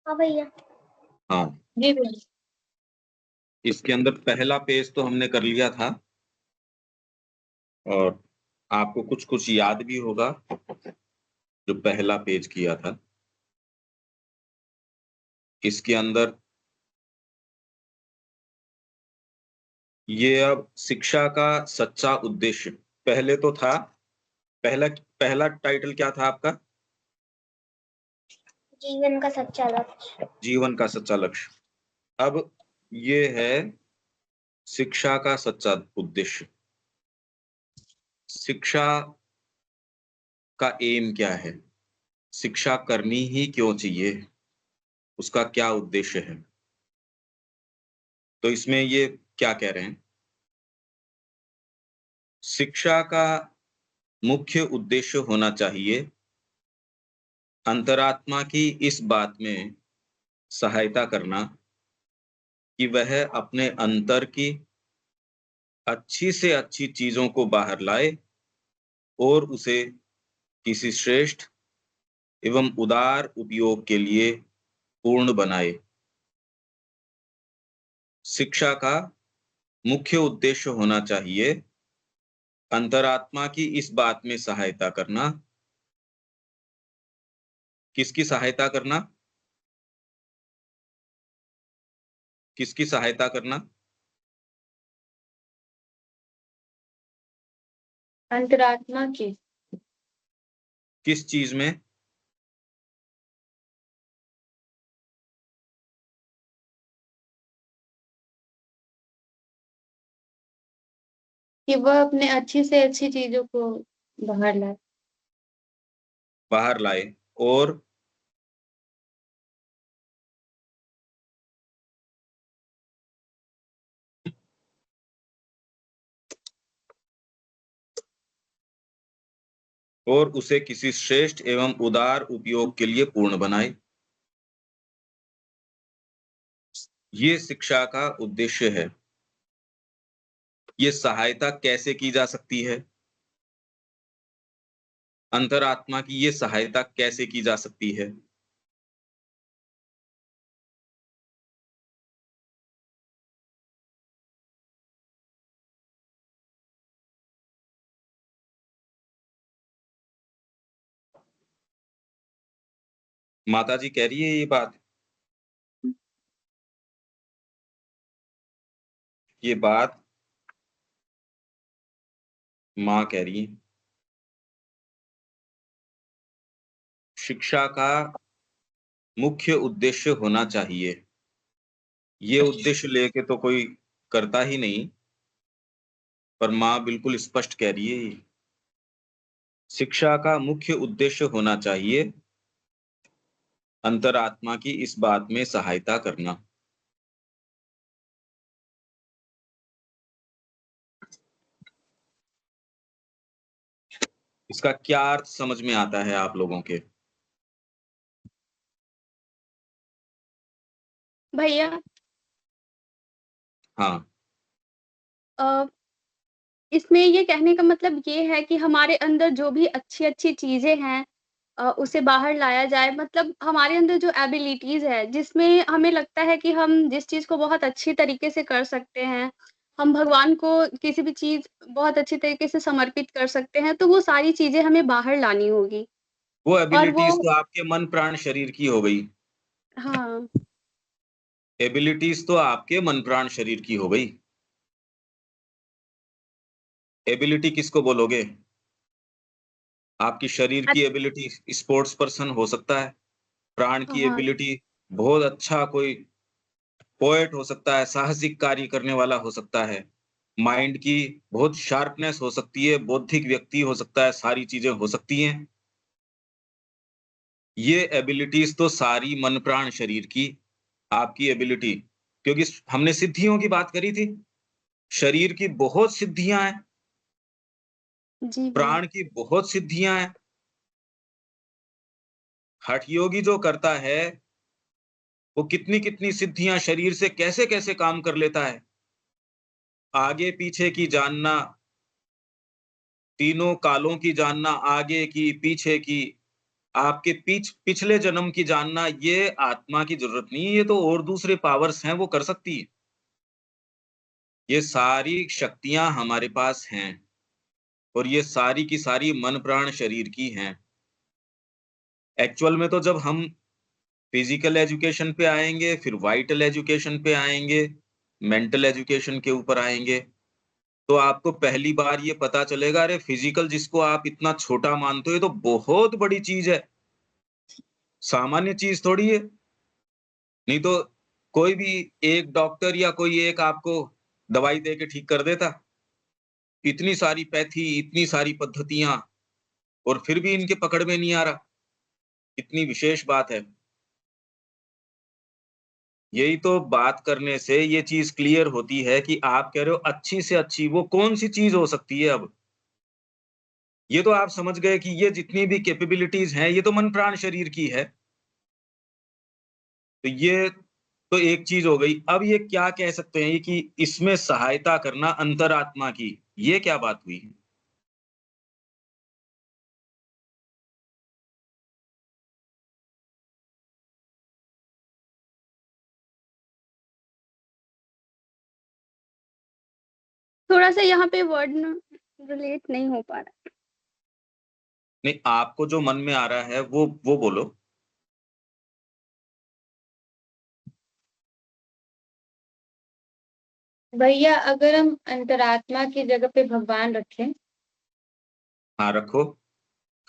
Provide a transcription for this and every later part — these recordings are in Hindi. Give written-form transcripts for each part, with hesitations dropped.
हाँ भैया। हाँ, जी भैया। इसके अंदर पहला पेज तो हमने कर लिया था और आपको कुछ कुछ याद भी होगा जो पहला पेज किया था। इसके अंदर ये अब शिक्षा का सच्चा उद्देश्य पहले तो था। पहला पहला टाइटल क्या था आपका? जीवन का सच्चा लक्ष्य। जीवन का सच्चा लक्ष्य। अब ये है शिक्षा का सच्चा उद्देश्य। शिक्षा का एम क्या है? शिक्षा करनी ही क्यों चाहिए? उसका क्या उद्देश्य है? तो इसमें ये क्या कह रहे हैं? शिक्षा का मुख्य उद्देश्य होना चाहिए अंतरात्मा की इस बात में सहायता करना कि वह अपने अंतर की अच्छी से अच्छी चीजों को बाहर लाए और उसे किसी श्रेष्ठ एवं उदार उपयोग के लिए पूर्ण बनाए। शिक्षा का मुख्य उद्देश्य होना चाहिए अंतरात्मा की इस बात में सहायता करना। किसकी सहायता करना? किसकी सहायता करना? अंतरात्मा की। किस चीज में? कि वह अपने अच्छी से अच्छी चीजों को बाहर लाए। बाहर लाए और उसे किसी श्रेष्ठ एवं उदार उपयोग के लिए पूर्ण बनाए। ये शिक्षा का उद्देश्य है। ये सहायता कैसे की जा सकती है? अंतरात्मा की ये सहायता कैसे की जा सकती है? माता जी कह रही है ये बात। ये बात माँ कह रही है। शिक्षा का मुख्य उद्देश्य होना चाहिए। ये उद्देश्य लेके तो कोई करता ही नहीं, पर माँ बिल्कुल स्पष्ट कह रही है ये। शिक्षा का मुख्य उद्देश्य होना चाहिए अंतरात्मा की इस बात में सहायता करना। इसका क्या अर्थ समझ में आता है आप लोगों के? भैया। हाँ। अ, इसमें ये कहने का मतलब ये है कि हमारे अंदर जो भी अच्छी-अच्छी चीज़ें हैं उसे बाहर लाया जाए। मतलब हमारे अंदर जो एबिलिटीज़ है, जिसमें हमें लगता है कि हम जिस चीज़ को बहुत अच्छी तरीके से कर सकते हैं, हम भगवान को किसी भी चीज़ बहुत अच्छी तरीके से समर्पित कर सकते हैं, तो वो सारी चीज़ें हमें बाहर लानी होगी। वो और एबिलिटीज वो तो आपके मन प्राण शरीर की हो गई। हाँ। एबिलिटीज तो आपके मन प्राण शरीर की हो गई। एबिलिटी किसको बोलोगे? आपकी शरीर अ, की एबिलिटी स्पोर्ट्स पर्सन हो सकता है। प्राण की हाँ, एबिलिटी बहुत अच्छा कोई पोएट हो सकता है, साहसिक कार्य करने वाला हो सकता है। माइंड की बहुत शार्पनेस हो सकती है, बौद्धिक व्यक्ति हो सकता है, सारी चीज़ें हो सकती हैं। ये एबिलिटीज़ तो सारी मन प्राण शरीर की आपकी एबिलिटी, क्योंकि हमने सिद्धियों की बात करी थी। शरीर की बहुत सिद्धियाँ हैं, जी भैया। प्राण की बहुत सिद्धियाँ हैं। हठ योगी जो करता है, वो कितनी-कितनी सिद्धियाँ शरीर से कैसे-कैसे काम कर लेता है। आगे पीछे की जानना, तीनों कालों की जानना, आगे की, पीछे की, आपके पिछले जन्म की जानना, ये आत्मा की जरूरत नहीं है, ये तो और दूसरे पावर्स हैं, वो कर सकती है। ये सारी शक्तियां हमारे पास हैं और ये सारी की सारी मन प्राण शरीर की हैं। एक्चुअल में तो जब हम फिजिकल एजुकेशन पे आएंगे, फिर वाइटल एजुकेशन पे आएंगे, मेंटल एजुकेशन के ऊपर आएंगे, तो आपको पहली बार ये पता चलेगा, अरे फिजिकल जिसको आप इतना छोटा मानते हो, ये तो बहुत बड़ी चीज है, सामान्य चीज थोड़ी है। नहीं तो कोई भी एक डॉक्टर या कोई एक आपको दवाई दे के ठीक कर देता। इतनी सारी पैथी, इतनी सारी पद्धतियां, और फिर भी इनके पकड़ में नहीं आ रहा। इतनी विशेष बात है। यही तो बात करने से ये चीज क्लियर होती है कि आप कह रहे हो अच्छी से अच्छी, वो कौन सी चीज हो सकती है अब? ये तो आप समझ गए कि ये जितनी भी कैपेबिलिटीज हैं, ये तो मन प्राण शरीर की है। तो ये तो एक चीज हो गई। अब ये क्या कह सकते हैं कि इसमें सहायता करना अंतरात्मा की, ये क्या बात हुई? थोड़ा-सा यहाँ पे वर्ड ना रिलेट नहीं हो पा रहा। नहीं, आपको जो मन में आ रहा है वो बोलो। भैया अगर हम अंतरात्मा की जगह पे भगवान रखें, हाँ, रखो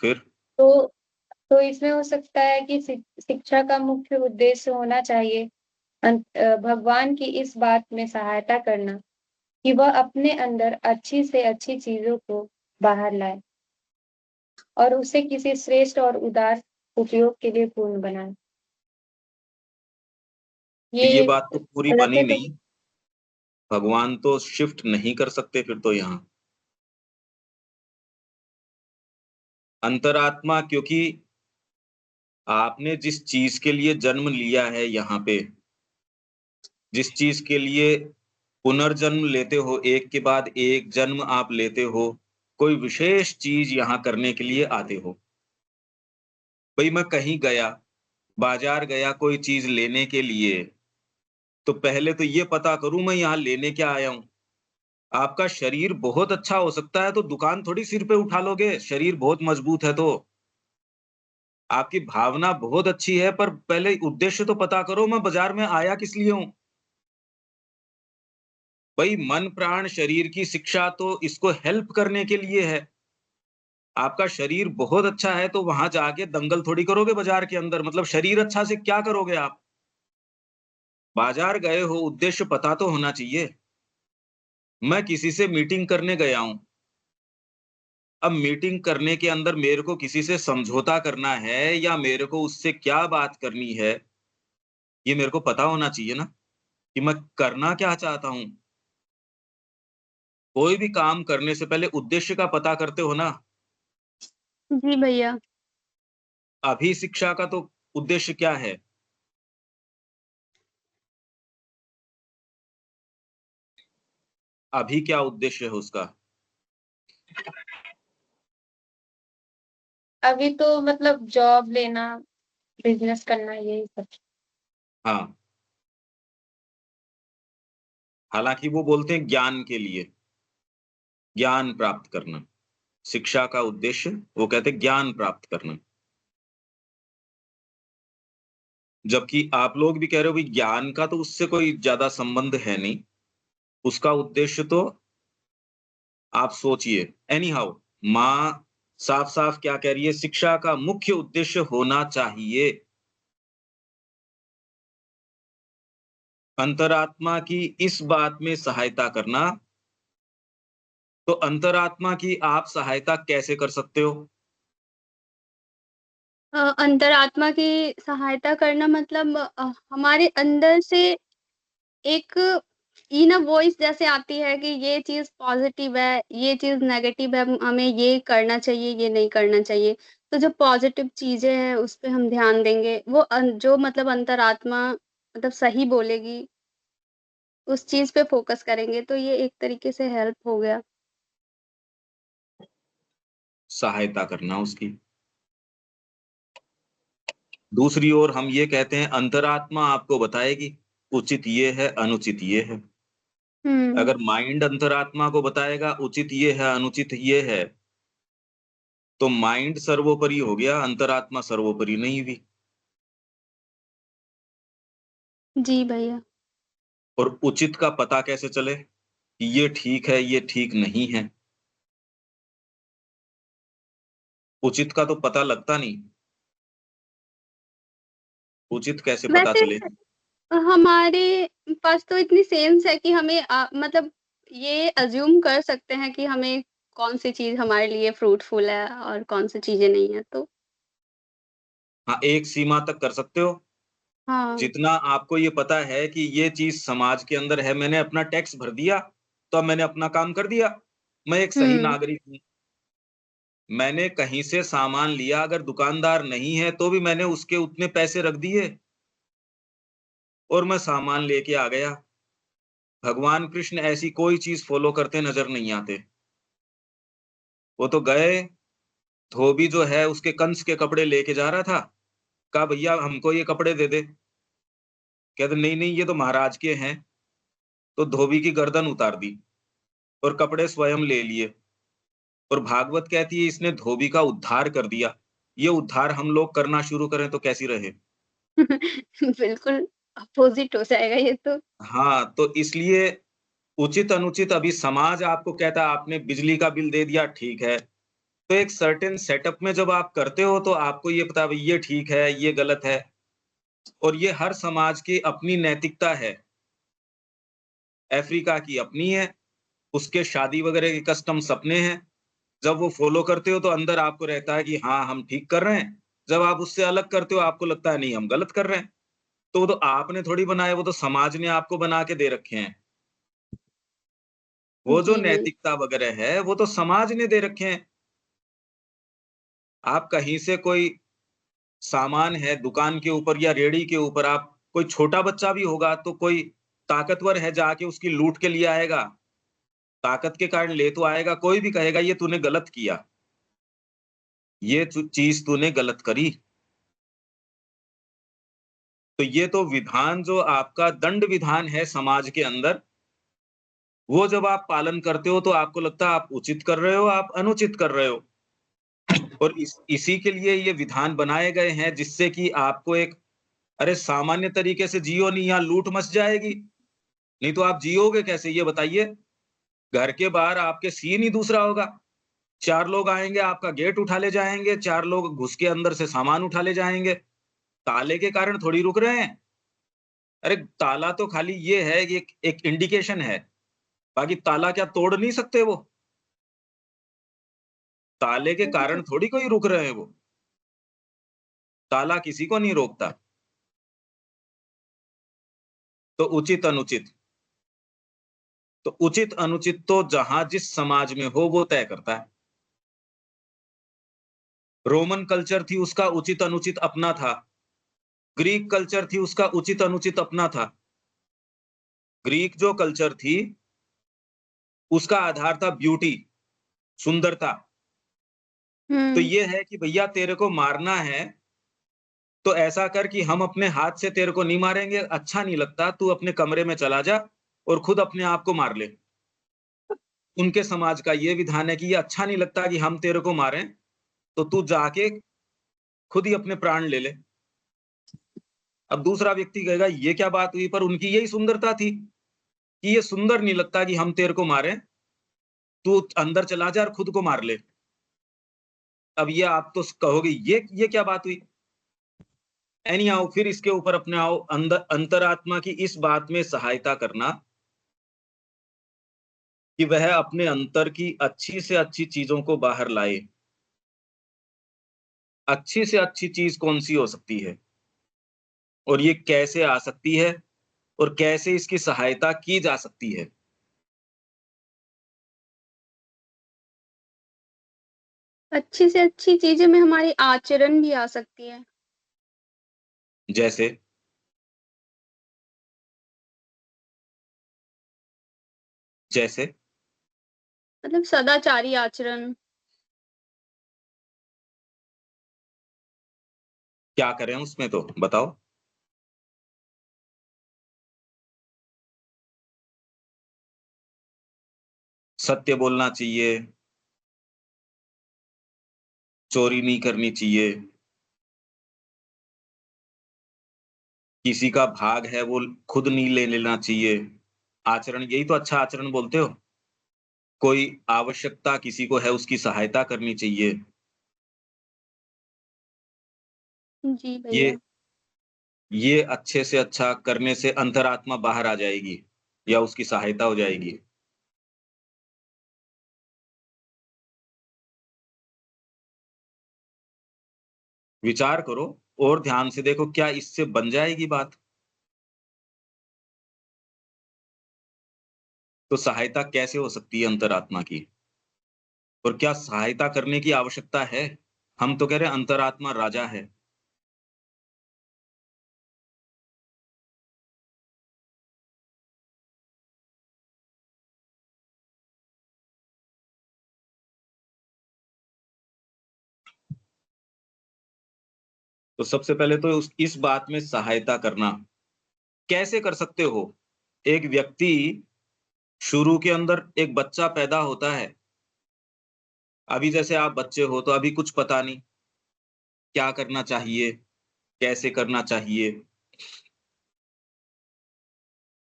फिर। तो इसमें हो सकता है कि शिक्षा का मुख्य उद्देश्य होना चाहिए भगवान की इस बात में सहायता करना कि वह अपने अंदर अच्छी से अच्छी चीजों को बाहर लाए और उसे किसी श्रेष्ठ और उदार उपयोग के लिए पूर्ण बनाए। तो ये ये बात तो पूरी गलत बनी है तो? नहीं। भगवान तो शिफ्ट नहीं कर सकते फिर तो यहाँ। अंतरात्मा, क्योंकि आपने जिस चीज के लिए जन्म लिया है यहाँ पे, जिस चीज के लिए पुनर्जन्म लेते हो, एक के बाद एक जन्म आप लेते हो, कोई विशेष चीज यहाँ करने के लिए आते हो। भाई मैं कहीं गया, बाजार गया कोई चीज लेने के लिए, तो पहले तो ये पता करूं मैं यहाँ लेने क्या आया हूँ। आपका शरीर बहुत अच्छा हो सकता है तो दुकान थोड़ी सिर पे उठा लोगे, शरीर बहुत मजबूत है तो। आपकी भावना बहुत अच्छी है, पर पहले उद्देश्य तो पता करो, मैं बाजार में आया किस लिए हूँ। भाई मन प्राण शरीर की शिक्षा तो इसको हेल्प करने के लिए है। आपका शरीर बहुत अच्छा है तो वहां जाके दंगल थोड़ी करोगे बाजार के अंदर, मतलब शरीर अच्छा से क्या करोगे आप? बाजार गए हो, उद्देश्य पता तो होना चाहिए। मैं किसी से मीटिंग करने गया हूं, अब मीटिंग करने के अंदर मेरे को किसी से समझौता करना है या मेरे को उससे क्या बात करनी है, ये मेरे को पता होना चाहिए ना, कि मैं करना क्या चाहता हूँ। कोई भी काम करने से पहले उद्देश्य का पता करते हो ना। जी भैया। अभी शिक्षा का तो उद्देश्य क्या है? अभी क्या उद्देश्य है उसका? अभी तो मतलब जॉब लेना, बिजनेस करना, यही सब। हाँ, हालांकि वो बोलते हैं ज्ञान के लिए, ज्ञान प्राप्त करना। शिक्षा का उद्देश्य वो कहते हैं ज्ञान प्राप्त करना। जबकि आप लोग भी कह रहे हो भी ज्ञान का तो उससे कोई ज्यादा संबंध है नहीं। उसका उद्देश्य तो आप सोचिए। एनी हाउ, माँ साफ साफ क्या कह रही है, शिक्षा का मुख्य उद्देश्य होना चाहिए अंतरात्मा की इस बात में सहायता करना। तो अंतरात्मा की आप सहायता कैसे कर सकते हो? अंतरात्मा की सहायता करना मतलब हमारे अंदर से एक इनर वॉइस जैसे आती है कि ये चीज़ पॉज़िटिव है, ये चीज़ नेगेटिव है, हमें ये करना चाहिए, ये नहीं करना चाहिए। तो जो पॉज़िटिव चीज़ें हैं, उस पे हम ध्यान देंगे। वो जो मतलब अंतरात्मा मतलब सही बोलेगी, उस चीज़ पे फ़ोकस करेंगे, तो ये एक तरीके से हेल्प हो गया। सहायता करना उसकी। दूसरी ओर हम ये कहते हैं अंतरात्मा आपको बताएगी, उचित ये है, अनुचित ये है। हुँ। अगर माइंड अंतरात्मा को बताएगा उचित ये है, अनुचित ये है, तो माइंड सर्वोपरि हो गया, अंतरात्मा सर्वोपरि नहीं हुई। जी भैया। और उचित का पता कैसे चले कि ये ठीक है, ये ठीक नहीं है? उचित का तो पता लगता नहीं, उचित कैसे पता वैसे चले? हमारे पास तो इतनी सेंस है कि हमें मतलब ये अज़्यूम कर सकते हैं कि हमें कौन-सी चीज़ हमारे लिए फ्रूटफुल है और कौन-सी चीज़ें नहीं है, तो हाँ, एक सीमा तक कर सकते हो। हाँ। जितना आपको ये पता है कि ये चीज़ समाज के अंदर है, मैंने अपना टैक्स भर दिया, तो अब मैंने अपना काम कर दिया। मैं एक सही हुँ। नागरिक हूँ। मैंने कहीं से सामान लिया, अगर दुकानदार नहीं है, तो भी मैंने उसके उतने पैसे रख दिए और मैं सामान लेके आ गया। भगवान कृष्ण ऐसी कोई चीज़ फ़ॉलो करते नज़र नहीं आते। वो तो गए, धोबी जो है उसके कंस के कपड़े लेके जा रहा था, कहा भैया हमको ये कपड़े दे दे। कहते नहीं, नहीं ये तो महाराज के हैं। तो धोबी की गर्दन उतार दी और कपड़े स्वयं ले लिए। और भागवत कहती है इसने धोबी का उद्धार कर दिया। ये उद्धार हम लोग करना शुरू करें तो कैसी रहे? बिल्कुल अपोज़िट हो जाएगा ये तो। हाँ, तो इसलिए उचित-अनुचित अभी समाज आपको कहता है आपने बिजली का बिल दे दिया, ठीक है। तो एक सर्टेन सेटअप में जब आप करते हो तो आपको ये पता है भई ये ठीक है, ये गलत है और ये हर समाज की अपनी नैतिकता है। अफ्रीका की अपनी है, उसके शादी वगैरह के कस्टम्स अपने हैं। जब वो फ़ॉलो करते हो तो अंदर आपको रहता है कि हाँ, हम ठीक कर रहे हैं। जब आप उससे अलग करते हो आपको लगता है नहीं हम गलत कर रहे हैं। तो वो तो आपने थोड़ी बनाए, वो तो समाज ने आपको बना के दे रखे हैं। वो जो जी भैया। नैतिकता वगैरह है, वो तो समाज ने दे रखे हैं। आप कहीं से कोई सामान है दुकान के ऊपर या रेहड़ी के ऊपर आप कोई छोटा बच्चा भी होगा तो कोई ताकतवर है जाके उसकी लूट के लिए आएगा। ताकत के कारण ले तो आएगा, कोई भी कहेगा ये तूने गलत किया। ये चीज़ तूने गलत करी। तो ये तो विधान जो आपका दंड विधान है समाज के अंदर, वो जब आप पालन करते हो तो आपको लगता है आप उचित कर रहे हो, आप अनुचित कर रहे हो। और इसी के लिए ये विधान बनाए गए हैं जिससे कि आपको एक अरे सामान्य तरीके से जियो नहीं यहाँ लूट मच जाएगी। नहीं तो आप जियोगे कैसे ये बताइए? घर के बाहर आपके सीन ही दूसरा होगा। 4 लोग आएँगे, आपका गेट उठा ले जाएँगे, 4 लोग घुस के अंदर से सामान उठा ले जाएँगे। ताले के कारण थोड़ी रुक रहे हैं। अरे ताला तो खाली ये है कि एक एक इंडिकेशन है, बाकी ताला क्या तोड़ नहीं सकते वो? ताले के कारण थोड़ी कोई रुक रहे हैं वो। ताला किसी को नहीं रोकता। तो उचित-अनुचित, तो उचित-अनुचित तो जहाँ जिस समाज में हो वो तय करता है। रोमन कल्चर थी उसका उचित-अनुचित अपना था। ग्रीक कल्चर थी उसका उचित-अनुचित अपना था। ग्रीक जो कल्चर थी, उसका आधार था ब्यूटी, सुंदरता। तो हुँ। ये है कि भैया तेरे को मारना है, तो ऐसा कर कि हम अपने हाथ से तेरे को नहीं मारेंगे, अच्छा नहीं लगता, तू अपने कमरे में चला जा और खुद अपने आप को मार ले। उनके समाज का ये विधान है कि ये अच्छा नहीं लगता कि हम तेरे को मारें, तो तू जाके खुद ही अपने प्राण ले ले। अब दूसरा व्यक्ति कहेगा ये क्या बात हुई? पर उनकी यही सुंदरता थी, कि ये सुंदर नहीं लगता कि हम तेरे को मारें, तू अंदर चला जा और खुद को मार ले। अब ये आप तो कहोगे ये क्या बात हुई? एनी हाउ फिर इसके ऊपर अपने आओ अंदर अंतरात्मा की इस बात में सहायता करना कि वह अपने अंतर की अच्छी से अच्छी चीज़ों को बाहर लाए। अच्छी से अच्छी चीज़ कौन-सी हो सकती है? और ये कैसे आ सकती है? और कैसे इसकी सहायता की जा सकती है? अच्छी से अच्छी चीज़ें में हमारी आचरण भी आ सकती है। जैसे जैसे मतलब सदाचारी आचरण। क्या करें उसमें तो बताओ? सत्य बोलना चाहिए, चोरी नहीं करनी चाहिए, किसी का भाग है वो खुद नहीं ले लेना चाहिए। आचरण यही तो अच्छा आचरण बोलते हो। कोई आवश्यकता किसी को है उसकी सहायता करनी चाहिए। जी ये भैया। ये अच्छे से अच्छा करने से अंतरात्मा बाहर आ जाएगी या उसकी सहायता हो जाएगी। विचार करो और ध्यान से देखो क्या इससे बन जाएगी बात? तो सहायता कैसे हो सकती है अंतरात्मा की? और क्या सहायता करने की आवश्यकता है? हम तो कह रहे हैं अंतरात्मा राजा है। तो सबसे पहले तो इस बात में सहायता करना कैसे कर सकते हो? एक व्यक्ति शुरू के अंदर एक बच्चा पैदा होता है। अभी जैसे आप बच्चे हो तो अभी कुछ पता नहीं, क्या करना चाहिए, कैसे करना चाहिए।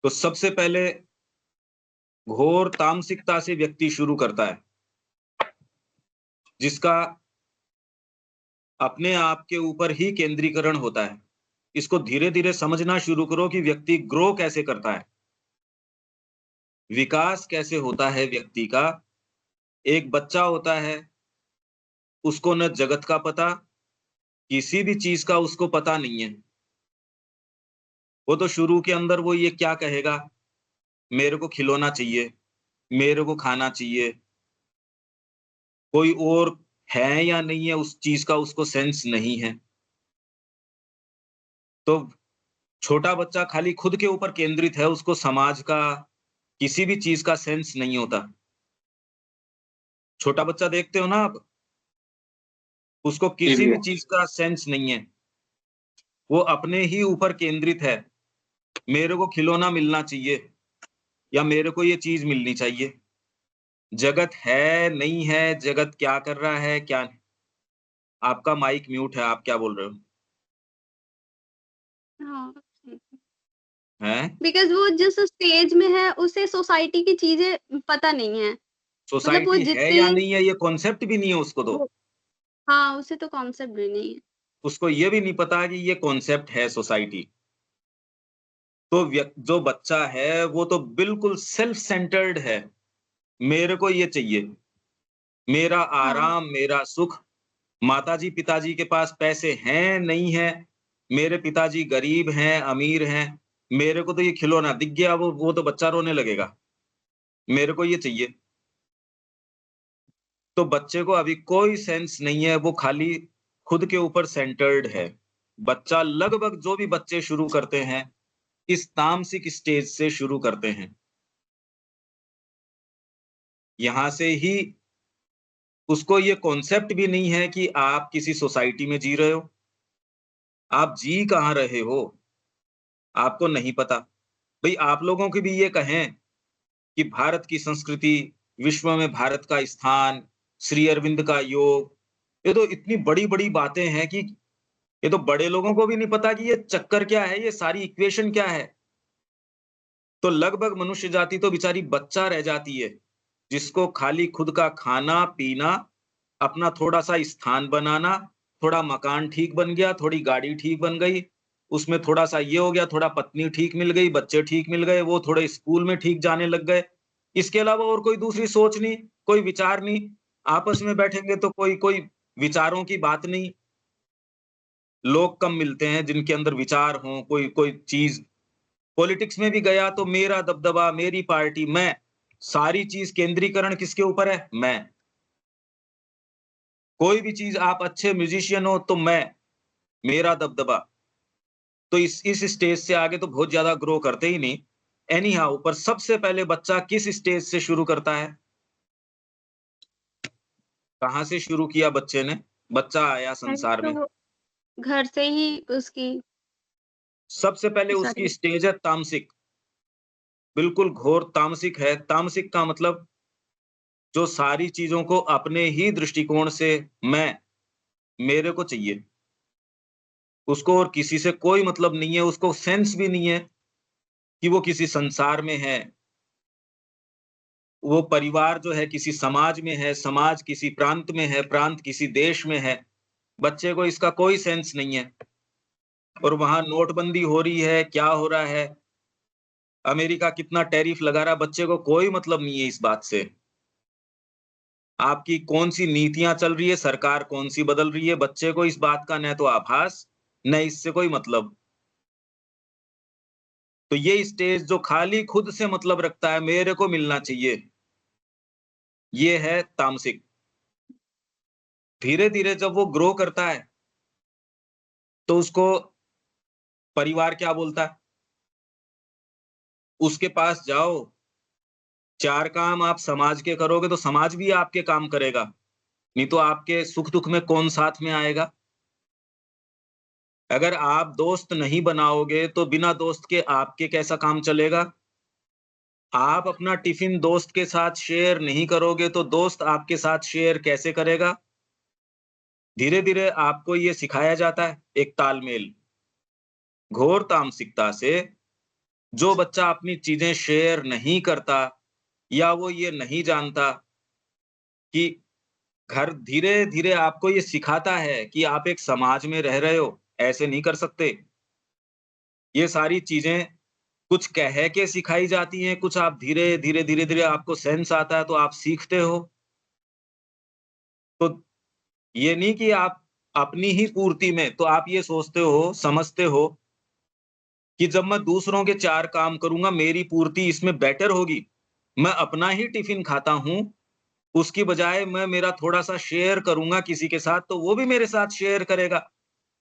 तो सबसे पहले घोर तामसिकता से व्यक्ति शुरू करता है, जिसका अपने आप के ऊपर ही केंद्रीकरण होता है। इसको धीरे-धीरे समझना शुरू करो कि व्यक्ति ग्रो कैसे करता है, विकास कैसे होता है व्यक्ति का। एक बच्चा होता है, उसको न जगत का पता, किसी भी चीज़ का उसको पता नहीं है। वो तो शुरू के अंदर वो ये क्या कहेगा, मेरे को खिलौना चाहिए, मेरे को खाना चाहिए, कोई और है या नहीं है उस चीज़ का उसको सेंस नहीं है। तो छोटा बच्चा खाली खुद के ऊपर केंद्रित है, उसको समाज का, किसी भी चीज़ का सेंस नहीं होता। छोटा बच्चा देखते हो ना आप, उसको जी किसी भी भैया। चीज़ का सेंस नहीं है, वो अपने ही ऊपर केंद्रित है। मेरे को खिलौना मिलना चाहिए या मेरे को ये चीज़ मिलनी चाहिए। जगत है, नहीं है, जगत क्या कर रहा है, क्या आपका माइक म्यूट है, आप क्या बोल रहे हो? हाँ, ठीक है। हैं? बिकॉज़ वो जिस स्टेज में है, उसे सोसाइटी की चीज़ें पता नहीं है। मतलब वो सोसाइटी है या जितने नहीं है, ये कॉन्सेप्ट भी नहीं है उसको तो। वो हाँ, उसे तो कॉन्सेप्ट भी नहीं है। उसको ये भी नहीं पता कि ये कॉन्सेप्ट है सोसाइटी। तो जो बच्चा है, वो तो बिल्कुल सेल्फ सेंटर्ड है। मेरे को ये चाहिए, मेरा हाँ, आराम, मेरा सुख। माताजी, पिताजी के पास पैसे हैं, नहीं हैं, मेरे पिताजी गरीब हैं, अमीर हैं, मेरे को तो ये खिलौना दिख गया, वो तो बच्चा रोने लगेगा। मेरे को ये चाहिए। तो बच्चे को अभी कोई सेंस नहीं है, वो खाली खुद के ऊपर सेंटर्ड है। बच्चा लगभग जो भी बच्चे शुरू करते हैं, इस तामसिक स्टेज से शुरू करते हैं। यहाँ से ही उसको ये कॉन्सेप्ट भी नहीं है कि आप किसी सोसाइटी में जी रहे हो, आप जी कहाँ रहे हो, आपको नहीं पता। भई आप लोगों की भी ये कहें कि भारत की संस्कृति, विश्व में भारत का स्थान, श्री अरविंद का योग, ये तो इतनी बड़ी-बड़ी बातें हैं कि ये तो बड़े लोगों को भी नहीं पता कि ये चक्कर क्या है, ये सारी इक्वेशन क्या है। तो लगभग मनुष्य जाति तो बेचारी बच्चा रह जाती है, जिसको खाली खुद का खाना-पीना, अपना थोड़ा-सा स्थान बनाना, थोड़ा मकान ठीक बन गया, थोड़ी गाड़ी ठीक बन गई, उसमें थोड़ा-सा ये हो गया, थोड़ा पत्नी ठीक मिल गई, बच्चे ठीक मिल गए, वो थोड़े स्कूल में ठीक जाने लग गए। इसके अलावा और कोई दूसरी सोच नहीं, कोई विचार नहीं। आपस में बैठेंगे तो कोई कोई विचारों की बात नहीं। लोग कम मिलते हैं जिनके अंदर विचार हों, कोई कोई चीज़। पॉलिटिक्स में भी गया तो मेरा दबदबा, मेरी पार्टी, मैं। सारी चीज़ केंद्रीकरण किसके ऊपर है? मैं। कोई भी चीज़ आप अच्छे म्यूज़िशियन हो तो मैं, मेरा दबदबा। तो इस स्टेज से आगे तो बहुत ज़्यादा ग्रो करते ही नहीं। एनी हाउ पर सबसे पहले बच्चा किस स्टेज से शुरू करता है? कहाँ से शुरू किया बच्चे ने? बच्चा आया पहले संसार तो में। घर से ही उसकी सबसे पहले उसकी सारी स्टेज है तामसिक, बिल्कुल घोर तामसिक है। तामसिक का मतलब जो सारी चीज़ों को अपने ही दृष्टिकोण से मैं, मेरे को चाहिए। उसको और किसी से कोई मतलब नहीं है, उसको सेंस भी नहीं है कि वो किसी संसार में है। वो परिवार जो है किसी समाज में है, समाज किसी प्रांत में है, प्रांत किसी देश में है। बच्चे को इसका कोई सेंस नहीं है। और वहाँ नोटबंदी हो रही है, क्या हो रहा है, अमेरिका कितना टैरिफ लगा रहा है, बच्चे को कोई मतलब नहीं है इस बात से। आपकी कौन-सी नीतियाँ चल रही है, सरकार कौन-सी बदल रही है, बच्चे को इस बात का न तो आभास, न इससे कोई मतलब। तो ये स्टेज जो खाली खुद से मतलब रखता है, मेरे को मिलना चाहिए, ये है तामसिक। धीरे-धीरे जब वो ग्रो करता है, तो उसको परिवार क्या बोलता है, उसके पास जाओ, 4 काम आप समाज के करोगे तो समाज भी आपके काम करेगा, नहीं तो आपके सुख-दुख में कौन साथ में आएगा? अगर आप दोस्त नहीं बनाओगे, तो बिना दोस्त के आपके कैसा काम चलेगा? आप अपना टिफ़िन दोस्त के साथ शेयर नहीं करोगे, तो दोस्त आपके साथ शेयर कैसे करेगा? धीरे-धीरे आपको ये सिखाया जाता है, एक तालमेल। घोर तामसिकता से जो बच्चा अपनी चीज़ें शेयर नहीं करता या वो ये नहीं जानता कि घर धीरे-धीरे आपको ये सिखाता है कि आप एक समाज में रह रहे हो, ऐसे नहीं कर सकते। ये सारी चीज़ें कुछ कह के सिखाई जाती हैं, कुछ आप धीरे-धीरे, धीरे-धीरे आपको सेंस आता है तो आप सीखते हो। तो ये नहीं कि आप अपनी ही पूर्ति में तो आप ये सोचते हो, समझते हो कि जब मैं दूसरों के 4 काम करूँगा, मेरी पूर्ति इसमें बेटर होगी। मैं अपना ही टिफ़िन खाता हूँ, उसकी बजाय मैं मेरा थोड़ा-सा शेयर करूँगा किसी के साथ, तो वो भी मेरे साथ शेयर करेगा,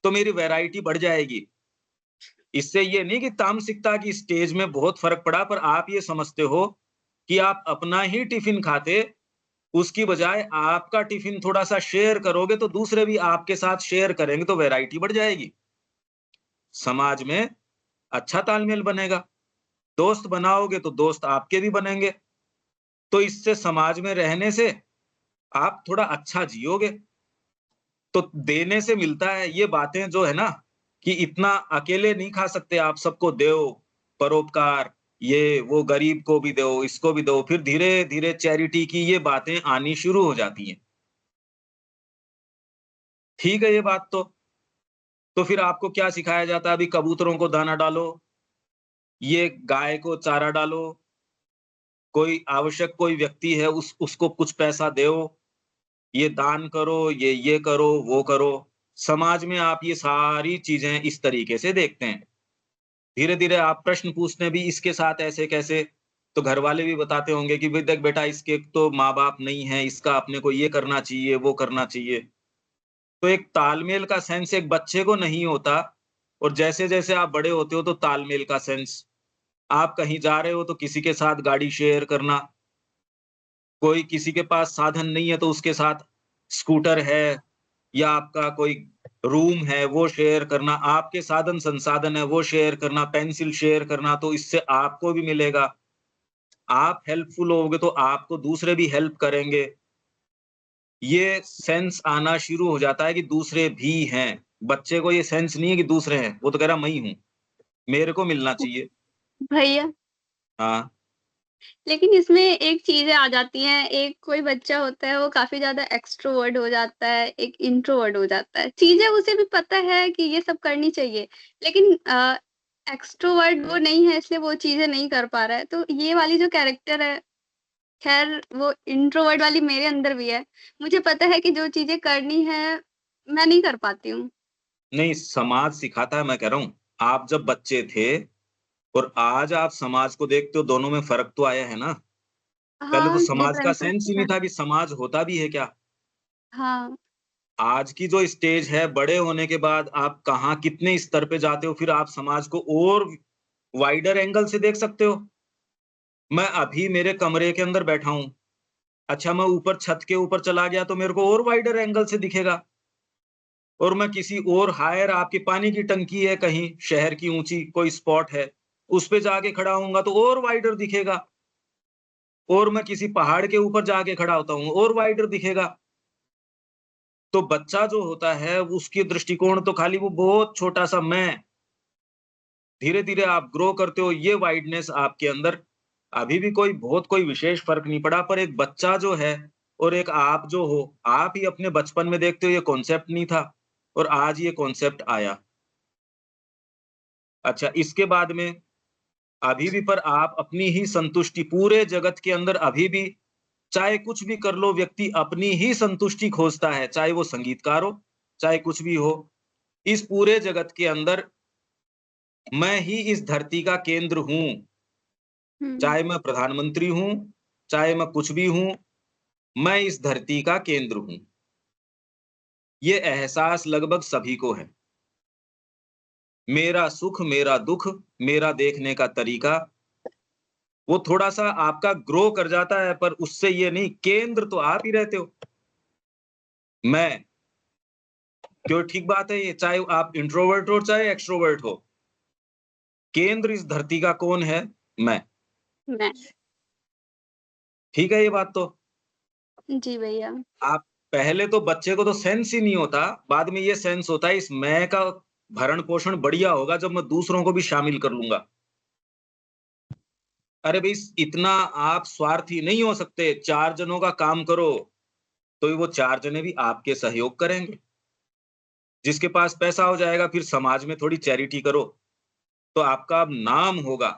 तो मेरी वैरायटी बढ़ जाएगी। इससे ये नहीं कि तामसिकता की स्टेज में बहुत फ़र्क पड़ा, पर आप ये समझते हो कि आप अपना ही टिफ़िन खाते, उसकी बजाय आपका टिफ़िन थोड़ा-सा शेयर करोगे, तो दूसरे भी आपके साथ शेयर करेंगे, तो वैरायटी बढ़ जाएगी। समाज में अच्छा तालमेल बनेगा। दोस्त बनाओगे, तो दोस्त आपके भी बनेंगे। तो इससे समाज में रहने से आप थोड़ा अच्छा जियोगे। तो देने से मिलता है, ये बातें जो है ना कि इतना अकेले नहीं खा सकते आप, सबको दो, परोपकार, ये वो गरीब को भी दो, इसको भी दो, फिर धीरे-धीरे चैरिटी की ये बातें आनी शुरू हो जाती हैं। ठीक है ये बात तो फिर आपको क्या सिखाया जाता है, अभी कबूतरों को दाना डालो, ये गाय को चारा डालो, कोई आवश्यक कोई व्यक्ति है उसको कुछ पैसा दो, ये दान करो, ये करो, वो करो। समाज में आप ये सारी चीज़ें इस तरीके से देखते हैं। धीरे-धीरे आप प्रश्न पूछते हैं भी इसके साथ ऐसे कैसे? तो घरवाले भी बताते होंगे कि भई देख बेटा इसके तो माँ-बाप नहीं है, इसका अपने को ये करना चाहिए, वो करना चाहिए। तो एक तालमेल का सेंस एक बच्चे को नहीं होता और जैसे-जैसे आप बड़े होते हो तो तालमेल का सेंस। आप कहीं जा रहे हो तो किसी के साथ गाड़ी शेयर करना, कोई किसी के पास साधन नहीं है तो उसके साथ स्कूटर है या आपका कोई रूम है वो शेयर करना, आपके साधन-संसाधन है वो शेयर करना, पेंसिल शेयर करना तो इससे आपको भी मिलेगा। आप हेल्पफुल होगे तो आपको दूसरे भी हेल्प करेंगे। ये सेंस आना शुरू हो जाता है कि दूसरे भी हैं। बच्चे को ये सेंस नहीं है कि दूसरे हैं, वो तो कह रहा मैं ही हूँ, मेरे को मिलना चाहिए। भैया हाँ, लेकिन इसमें एक चीज़ें आ जाती हैं, एक कोई बच्चा होता है वो काफ़ी ज़्यादा एक्सट्रोवर्ट हो जाता है, एक इंट्रोवर्ट हो जाता है। चीज़ें उसे भी पता है कि ये सब करनी चाहिए, लेकिन एक्सट्रोवर्ट वो नहीं है इसलिए वो चीज़ें नहीं कर पा रहा है। तो ये वाली जो कैरेक्टर है, ख़ैर वो इंट्रोवर्ट वाली मेरे अंदर भी है। मुझे पता है कि जो चीज़ें करनी है, मैं नहीं कर पाती हूँ। नहीं समाज सिखाता है मैं कह रहा हूँ। आप जब बच्चे थे और आज आप समाज को देखते हो दोनों में फ़र्क तो आया है ना? पहले तो हाँ, समाज का डिफरेंसेस सेंस ही तो नहीं है। था कि समाज होता भी है क्या? हाँ, आज की जो स्टेज है, बड़े होने के बाद आप कहाँ कितने स्तर पे जाते हो, फिर आप समाज को और वाइडर एंगल से देख सकते हो। मैं अभी मेरे कमरे के अंदर बैठा हूँ, अच्छा मैं ऊपर छत के ऊपर चला गया तो मेरे को और वाइडर एंगल से दिखेगा। और मैं किसी और हायर आपके पानी की टंकी है कहीं शहर की ऊँची कोई स्पॉट है, उस पे जाके खड़ा होऊँगा तो और वाइडर दिखेगा। और मैं किसी पहाड़ के ऊपर जाके खड़ा होता हूँ और वाइडर दिखेगा। तो बच्चा जो होता है उसकी दृष्टिकोण तो खाली वो बहुत छोटा-सा मैं, धीरे-धीरे आप ग्रो करते हो ये वाइडनेस आपके अंदर अभी भी कोई विशेष फ़र्क नहीं पड़ा, पर एक बच्चा जो है और एक आप जो हो, आप ही अपने बचपन में देखते हो ये कॉन्सेप्ट नहीं था और आज ये कॉन्सेप्ट आया। अच्छा इसके बाद में अभी भी पर आप अपनी ही संतुष्टि पूरे जगत के अंदर अभी भी चाहे कुछ भी कर लो व्यक्ति अपनी ही संतुष्टि खोजता है, चाहे वो संगीतकार हो, चाहे कुछ भी हो। इस पूरे जगत के अंदर मैं ही इस धरती का केंद्र हूँ, हुँ, चाहे मैं प्रधानमंत्री हूँ, चाहे मैं कुछ भी हूँ, मैं इस धरती का केंद्र हूँ। ये एहसास लगभग सभी को है। मेरा सुख, मेरा दुःख, मेरा देखने का तरीका, वो थोड़ा-सा आपका ग्रो कर जाता है पर उससे ये नहीं केंद्र तो आप ही रहते हो। मैं क्यों ठीक बात है ये, चाहे आप इंट्रोवर्ट हो, चाहे एक्सट्रोवर्ट हो। केंद्र इस धरती का कौन है? मैं। मैं ठीक है ये बात तो? जी भैया। आप पहले तो बच्चे को तो सेंस ही नहीं होता, बाद में ये सेंस होता है इस मैं का भरण-पोषण बढ़िया होगा जब मैं दूसरों को भी शामिल कर लूँगा। अरे भई इतना आप स्वार्थी नहीं हो सकते, 4 जनों का काम करो, तो वो 4 जने भी आपके सहयोग करेंगे। जिसके पास पैसा हो जाएगा फिर समाज में थोड़ी चैरिटी करो, तो आपका अब नाम होगा,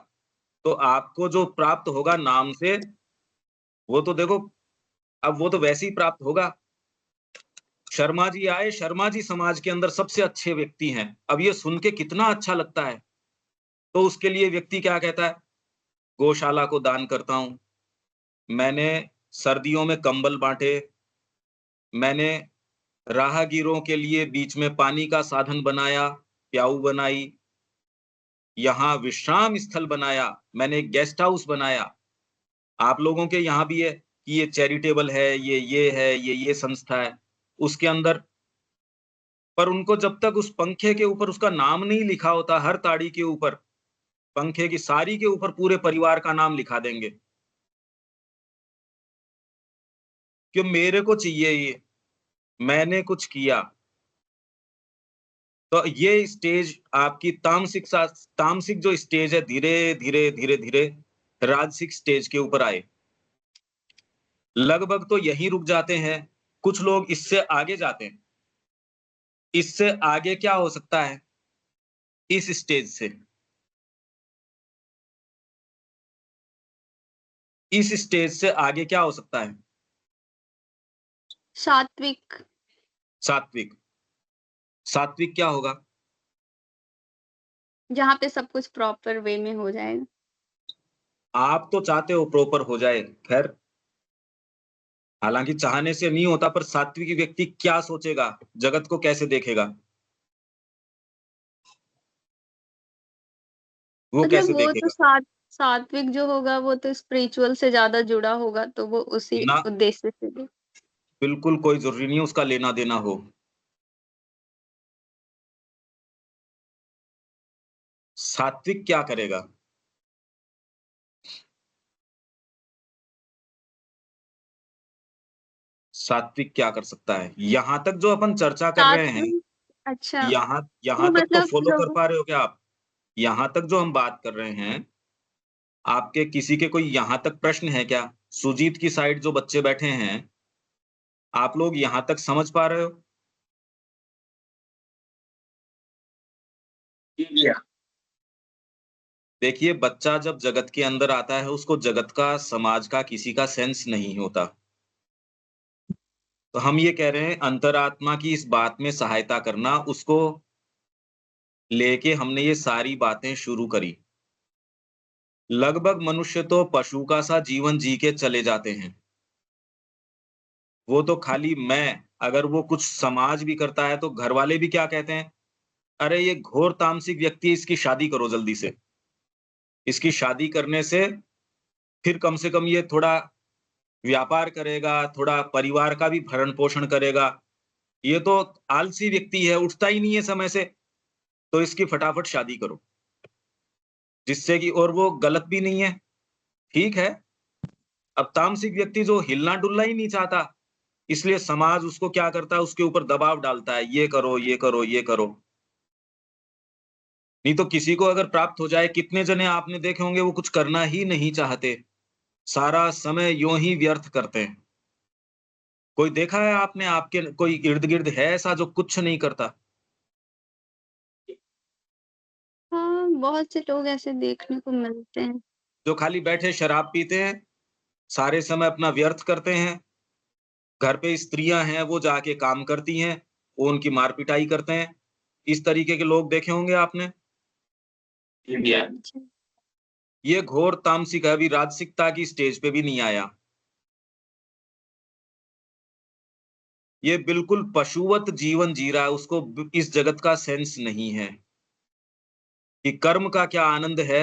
तो आपको जो प्राप्त होगा नाम से, वो तो देखो अब वो तो वैसे ही प्राप्त होगा। शर्मा जी आए, शर्मा जी समाज के अंदर सबसे अच्छे व्यक्ति हैं। अब ये सुन के कितना अच्छा लगता है, तो उसके लिए व्यक्ति क्या कहता है, गौशाला को दान करता हूँ, मैंने सर्दियों में कंबल बाँटे, मैंने राहगीरों के लिए बीच में पानी का साधन बनाया, प्याऊ बनाई, यहाँ विश्राम स्थल बनाया, मैंने एक गेस्ट हाउस बनाया। आप लोगों के यहाँ भी है कि ये चैरिटेबल है, ये है, ये संस्था है, उसके अंदर पर उनको जब तक उस पंखे के ऊपर उसका नाम नहीं लिखा होता, हर ताड़ी के ऊपर, पंखे की साड़ी के ऊपर पूरे परिवार का नाम लिखा देंगे, कि मेरे को चाहिए ये, मैंने कुछ किया। तो ये स्टेज आपकी तामसिक जो स्टेज है धीरे-धीरे, धीरे-धीरे राजसिक स्टेज के ऊपर आए। लगभग तो यहीं रुक जाते हैं, कुछ लोग इससे आगे जाते हैं। इससे आगे क्या हो सकता है? इस स्टेज से, इस स्टेज से आगे क्या हो सकता है? सात्विक, सात्विक। सात्विक क्या होगा? जहाँ पे सब कुछ प्रॉपर वे में हो जाए। आप तो चाहते हो प्रॉपर हो जाए, खैर हालाँकि चाहने से नहीं होता पर सात्विक व्यक्ति क्या सोचेगा? जगत को कैसे देखेगा? वो मतलब कैसे वो तो देखेगा? सात्विक जो होगा वो तो स्पिरिचुअल से ज़्यादा जुड़ा होगा, तो वो उसी ना, उद्देश्य से भी बिल्कुल कोई ज़रूरी नहीं है उसका लेना-देना हो। सात्विक क्या करेगा? सात्विक क्या कर सकता है? यहाँ तक जो अपन चर्चा कर रहे हैं, सात्विक अच्छा, यहाँ वो यहाँ तक तो मतलब फ़ॉलो कर लोगों पा रहे हो क्या आप? यहाँ तक जो हम बात कर रहे हैं, आपके किसी के कोई यहाँ तक प्रश्न है क्या? सुजीत की साइड जो बच्चे बैठे हैं, आप लोग यहाँ तक समझ पा रहे हो? जी, जी। देखिए, बच्चा जब जगत के अंदर आता है, उसको जगत का, समाज का, किसी का सेंस नहीं होता। तो हम ये कह रहे हैं, अंतरात्मा की इस बात में सहायता करना, उसको लेके हमने ये सारी बातें शुरू करी। लगभग मनुष्य तो पशु का सा जीवन जी के चले जाते हैं। वो तो खाली मैं, अगर वो कुछ समाज भी करता है, तो घरवाले भी क्या कहते हैं, "अरे! ये घोर तामसिक व्यक्ति है, इसकी शादी करो जल्दी से। इसकी शादी करने से फिर कम से कम ये थोड़ा व्यापार करेगा, थोड़ा परिवार का भी भरण-पोषण करेगा।" ये तो आलसी व्यक्ति है, उठता ही नहीं है समय से, तो इसकी फटाफट शादी करो। जिससे कि और वो गलत भी नहीं है, ठीक है। अब तामसिक व्यक्ति जो हिलना-डुलना ही नहीं चाहता, इसलिए समाज उसको क्या करता है, उसके ऊपर दबाव डालता है, ये करो, ये करो, ये करो। नहीं तो किसी को अगर प्राप्त हो जाए, कितने जने आपने देखे होंगे वो कुछ करना ही नहीं चाहते, सारा समय यूँ ही व्यर्थ करते हैं। कोई देखा है आपने, आपके कोई इर्द-गिर्द है ऐसा जो कुछ नहीं करता? हाँ, बहुत से लोग ऐसे देखने को मिलते हैं। जो खाली बैठे शराब पीते हैं, सारे समय अपना व्यर्थ करते हैं, घर पे स्त्रियाँ हैं वो जाके काम करती हैं, वो उनकी मार-पिटाई करते हैं। इस तरीके के लोग देखे होंगे आपने। इंडिया जी। ये घोर तामसिक है, अभी राजसिकता की स्टेज पे भी नहीं आया। ये बिल्कुल पशुवत जीवन जी रहा है, उसको इस जगत का सेंस नहीं है कि कर्म का क्या आनंद है।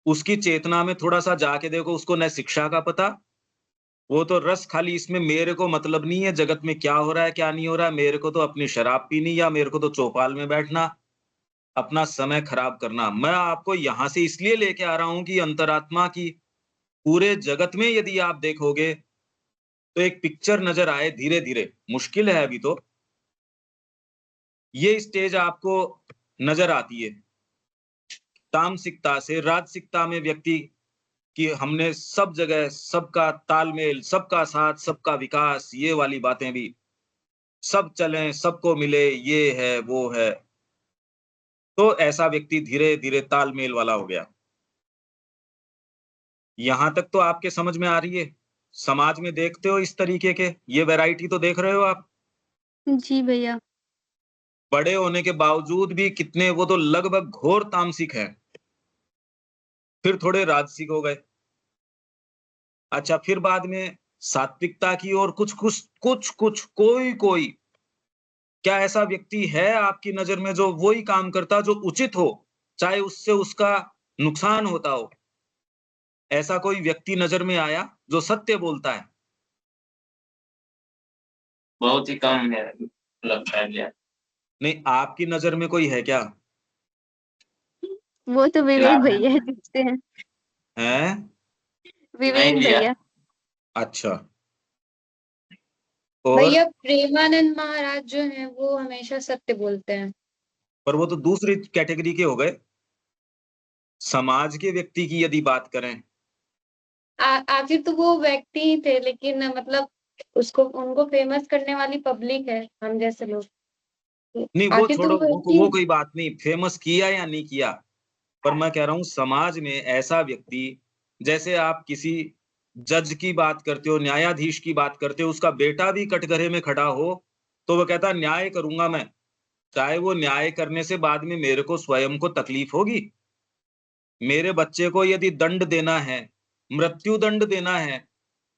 उसकी चेतना में थोड़ा-सा जाके देखो, उसको न शिक्षा का पता, वो तो रस खाली इसमें मेरे को मतलब नहीं है, जगत में क्या हो रहा है, क्या नहीं हो रहा है, मेरे को तो अपनी शराब पीनी या मेरे को तो चौपाल में बैठना, अपना समय खराब करना। मैं आपको यहाँ से इसलिए लेके आ रहा हूँ कि अंतरात्मा की पूरे जगत में यदि आप देखोगे, तो एक पिक्चर नज़र आए धीरे-धीरे, मुश्किल है अभी तो। ये स्टेज आपको नज़र आती है। तामसिकता से राजसिकता में व्यक्ति कि हमने सब जगह सबका तालमेल, सबका साथ, सबका विकास, ये वाली बातें भी, सब चलें, सबको मिले, ये है, वो है। तो ऐसा व्यक्ति धीरे-धीरे तालमेल वाला हो गया। यहाँ तक तो आपके समझ में आ रही है? समाज में देखते हो इस तरीके के, ये वैरायटी तो देख रहे हो आप? जी भैया। बड़े होने के बावजूद भी कितने वो तो लगभग घोर तामसिक हैं, फिर थोड़े राजसिक हो गए। अच्छा, फिर बाद में सात्विकता की ओर कुछ-कुछ, कोई-कोई, क्या ऐसा व्यक्ति है आपकी नज़र में जो वही काम करता जो उचित हो, चाहे उससे उसका नुकसान होता हो? ऐसा कोई व्यक्ति नज़र में आया जो सत्य बोलता है? बहुत ही कम है, लगता है मुझे। नहीं, आपकी नज़र में कोई है क्या? वो तो विवेक फिलहाल में भैया दिखते हैं। हैं? नहीं विवेक भैया। भैया। अच्छा, और? भैया प्रेमानंद महाराज जो हैं वो हमेशा सत्य बोलते हैं। पर वो तो दूसरी कैटेगरी के हो गए। समाज के व्यक्ति की यदि बात करें, आखिर तो वो व्यक्ति ही थे, लेकिन मतलब उसको उनको फेमस करने वाली पब्लिक है, हम जैसे लोग। नहीं वो आखिर तो छोड़ो, वो व्यक्ति वो कोई बात नहीं, फेमस किया या नहीं किया। पर मैं कह रहा हूँ समाज में ऐसा व्यक्ति, जैसे आप किसी जज की बात करते हो, न्यायाधीश की बात करते हो, उसका बेटा भी कटघरे में खड़ा हो, तो वो कहता है न्याय करूँगा मैं। चाहे वो न्याय करने से बाद में मेरे को स्वयं को तकलीफ होगी। मेरे बच्चे को यदि दंड देना है, मृत्यु दंड देना है,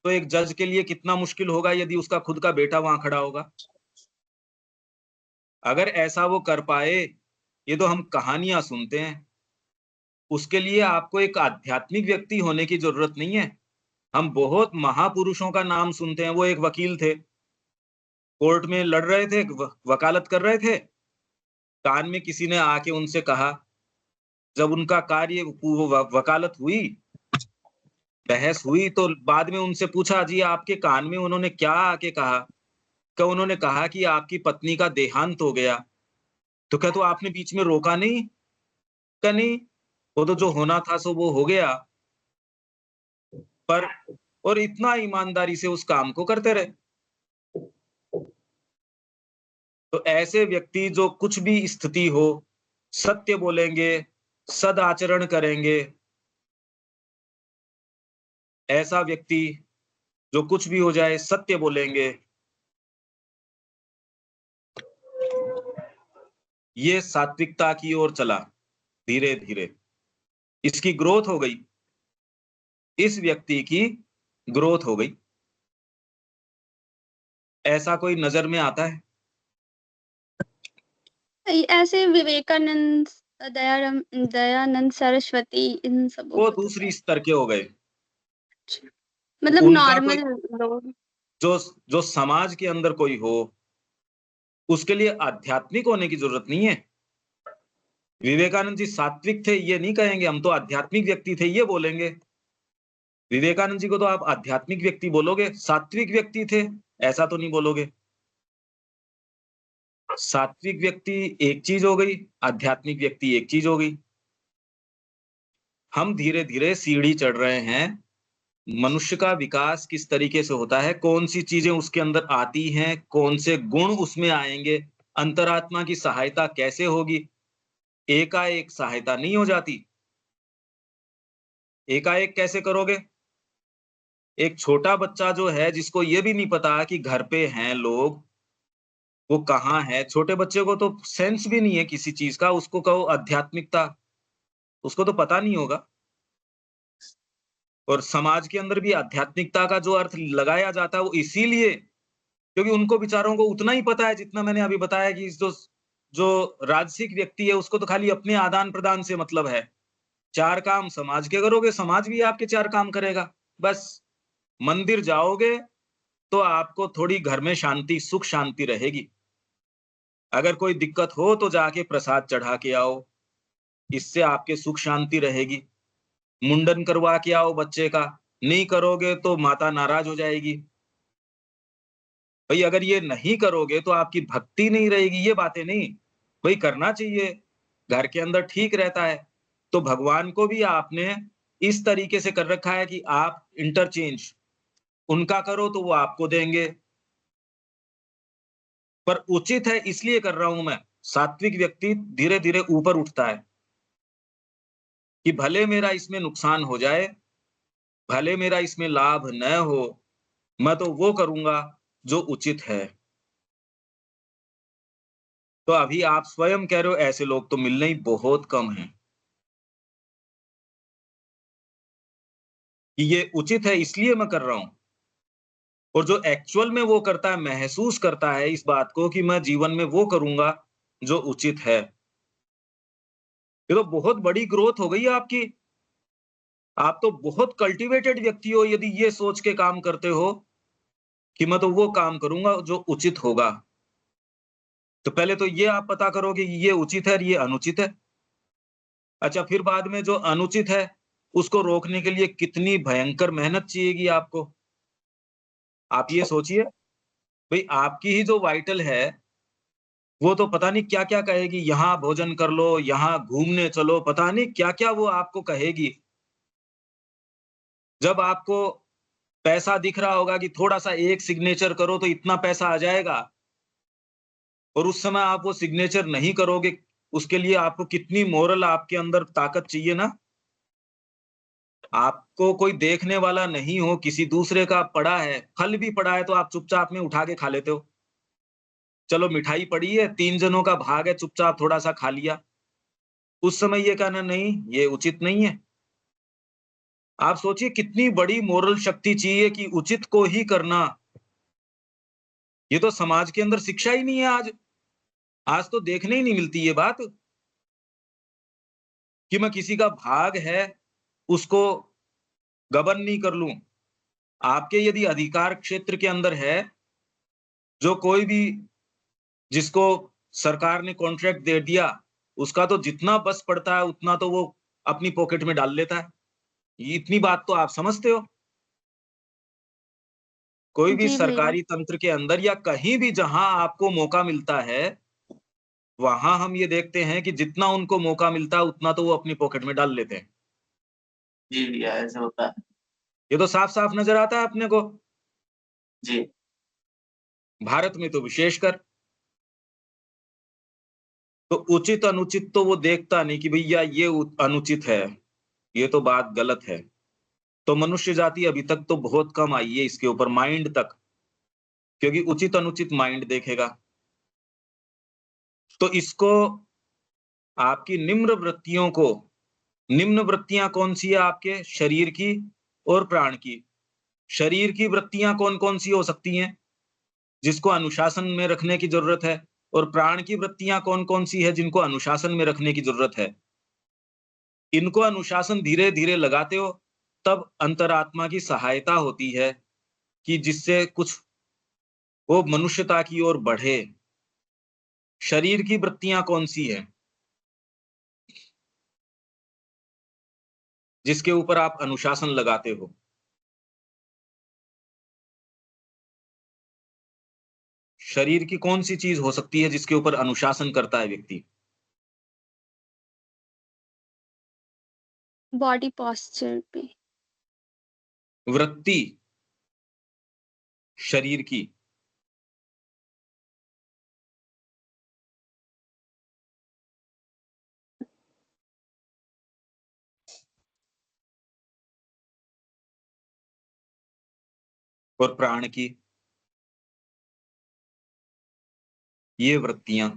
तो एक जज के लिए कितना मुश्किल होगा यदि उसका खुद का बेटा वहाँ खड़ा होगा। अगर ऐसा वो कर पाए, ये तो हम कहानियाँ सुनते हैं। उसके लिए आपको एक आध्यात्मिक व्यक्ति होने की ज़रूरत नहीं है। हम बहुत महापुरुषों का नाम सुनते हैं, वो एक वकील थे, कोर्ट में लड़ रहे थे, वकालत कर रहे थे, कान में किसी ने आके उनसे कहा, जब उनका कार्य वो वकालत हुई, बहस हुई तो बाद में उनसे पूछा, जी आपके कान में उन्होंने क्या आके कहा? तो उन्होंने कहा कि आपकी पत्नी का देहांत हो गया। तो क्या तो आपने बीच में रोका नहीं? कहा नहीं, वो तो जो होना था सो वो हो गया। पर और इतना ईमानदारी से उस काम को करते रहे। तो ऐसे व्यक्ति जो कुछ भी स्थिति हो, सत्य बोलेंगे, सदाचरण करेंगे, ऐसा व्यक्ति जो कुछ भी हो जाए सत्य बोलेंगे, ये सात्विकता की ओर चला धीरे-धीरे। इसकी ग्रोथ हो गई, इस व्यक्ति की ग्रोथ हो गई। ऐसा कोई नज़र में आता है? ऐसे विवेकानंद, दयानंद सरस्वती, इन सबों वो को तो दूसरी स्तर के हो गए। मतलब उनका तो नॉर्मल लोग। जो जो समाज के अंदर कोई हो, उसके लिए आध्यात्मिक होने की जरूरत नहीं है। विवेकानंद जी सात्विक थे ये नहीं कहेंगे, हम तो आध्यात्मिक व्यक्ति थे ये बोलेंगे। विवेकानंद जी को तो आप आध्यात्मिक व्यक्ति बोलोगे, सात्विक व्यक्ति थे ऐसा तो नहीं बोलोगे। सात्विक व्यक्ति एक चीज हो गई, आध्यात्मिक व्यक्ति एक चीज हो गई। हम धीरे धीरे सीढ़ी चढ़ रहे हैं। मनुष्य का विकास किस तरीके से होता है, कौन सी चीजें उसके अंदर आती हैं, कौन से गुण उसमें आएंगे, अंतरात्मा की सहायता कैसे होगी। एकाएक सहायता नहीं हो जाती। एकाएक कैसे करोगे? एक छोटा बच्चा जो है जिसको ये भी नहीं पता कि घर पे हैं लोग, वो कहाँ है, छोटे बच्चे को तो सेंस भी नहीं है किसी चीज का, उसको कहो आध्यात्मिकता, उसको तो पता नहीं होगा। और समाज के अंदर भी आध्यात्मिकता का जो अर्थ लगाया जाता है वो इसीलिए क्योंकि उनको बेचारों को उतना ही पता है जितना मैंने अभी बताया कि जो जो राजसिक व्यक्ति है उसको तो खाली अपने आदान प्रदान से मतलब है। चार काम समाज के करोगे, समाज भी आपके चार काम करेगा। बस मंदिर जाओगे तो आपको थोड़ी घर में शांति, सुख शांति रहेगी। अगर कोई दिक्कत हो तो जाके प्रसाद चढ़ा के आओ, इससे आपके सुख शांति रहेगी। मुंडन करवा के आओ बच्चे का, नहीं करोगे तो माता नाराज हो जाएगी। भाई अगर ये नहीं करोगे तो आपकी भक्ति नहीं रहेगी, ये बातें नहीं। भाई करना चाहिए, घर के अंदर ठीक रहता है। तो भगवान को भी आपने इस तरीके से कर रखा है कि आप इंटरचेंज, उनका करो तो वो आपको देंगे। पर उचित है इसलिए कर रहा हूं मैं। सात्विक व्यक्ति धीरे धीरे ऊपर उठता है कि भले मेरा इसमें नुकसान हो जाए, भले मेरा इसमें लाभ न हो, मैं तो वो करूंगा जो उचित है। तो अभी आप स्वयं कह रहे हो ऐसे लोग तो मिलने ही बहुत कम हैं कि ये उचित है इसलिए मैं कर रहा हूं। और जो एक्चुअल में वो करता है, महसूस करता है इस बात को कि मैं जीवन में वो करूंगा जो उचित है, ये तो बहुत बड़ी ग्रोथ हो गई आपकी। आप तो बहुत कल्टीवेटेड व्यक्ति हो यदि ये सोच के काम करते हो कि मैं तो वो काम करूंगा जो उचित होगा। तो पहले तो ये आप पता करो कि ये उचित है और ये अनुचित है। अच्छा, फिर बाद में जो अनुचित है उसको रोकने के लिए कितनी भयंकर मेहनत चाहिएगी आपको। आप ये सोचिए, भाई आपकी ही जो वाइटल है वो तो पता नहीं क्या क्या कहेगी, यहाँ भोजन कर लो, यहाँ घूमने चलो, पता नहीं क्या क्या वो आपको कहेगी। जब आपको पैसा दिख रहा होगा कि थोड़ा सा एक सिग्नेचर करो तो इतना पैसा आ जाएगा, और उस समय आप वो सिग्नेचर नहीं करोगे, उसके लिए आपको कितनी मोरल आपके अंदर ताकत चाहिए ना। आपको कोई देखने वाला नहीं हो, किसी दूसरे का पड़ा है, फल भी पड़ा है तो आप चुपचाप में उठा के खा लेते हो। चलो मिठाई पड़ी है, 3 जनों का भाग है, चुपचाप थोड़ा-सा खा लिया। उस समय ये कहना नहीं, ये उचित नहीं है। आप सोचिए कितनी बड़ी मोरल शक्ति चाहिए कि उचित को ही करना। ये तो समाज के अंदर शिक्षा ही नहीं है आज। आज तो देखने ही नहीं मिलती ये बात कि मैं किसी का भाग है, उसको गबन नहीं कर लूँ। आपके यदि अधिकार क्षेत्र के अंदर है, जो कोई भी जिसको सरकार ने कॉन्ट्रैक्ट दे दिया, उसका तो जितना बस पड़ता है उतना तो वो अपनी पॉकेट में डाल लेता है। ये इतनी बात तो आप समझते हो। कोई भी जी भैया। सरकारी तंत्र के अंदर या कहीं भी जहाँ आपको मौका मिलता है, वहाँ हम ये देखते हैं कि जितना उनको मौका मिलता है उतना तो वो अपनी पॉकेट में डाल लेते हैं। जी भैया, ऐसा होता है। ये तो साफ-साफ नज़र आता है अपने को, जी, भारत में तो विशेषकर। तो उचित-अनुचित तो वो देखता नहीं कि भैया ये अनुचित है, ये तो बात गलत है। तो मनुष्य जाति अभी तक तो बहुत कम आई है इसके ऊपर माइंड तक, क्योंकि उचित-अनुचित माइंड देखेगा। तो इसको आपकी निम्न वृत्तियों को, निम्न वृत्तियाँ कौन-सी है आपके शरीर की और प्राण की। शरीर की वृत्तियाँ कौन-कौन सी हो सकती हैं, जिसको अनुशासन में रखने की ज़रूरत है, और प्राण की वृत्तियाँ कौन-कौन सी है जिनको अनुशासन में रखने की ज़रूरत है। इनको अनुशासन धीरे-धीरे लगाते हो, तब अंतरात्मा की सहायता होती है कि जिससे कुछ वो मनुष्यता की ओर बढ़े। शरीर की वृत्तियां कौन सी है जिसके ऊपर आप अनुशासन लगाते हो? शरीर की कौन सी चीज हो सकती है जिसके ऊपर अनुशासन करता है व्यक्ति? बॉडी पोस्चर पे। वृत्ति शरीर की और प्राण की, ये वृत्तियां।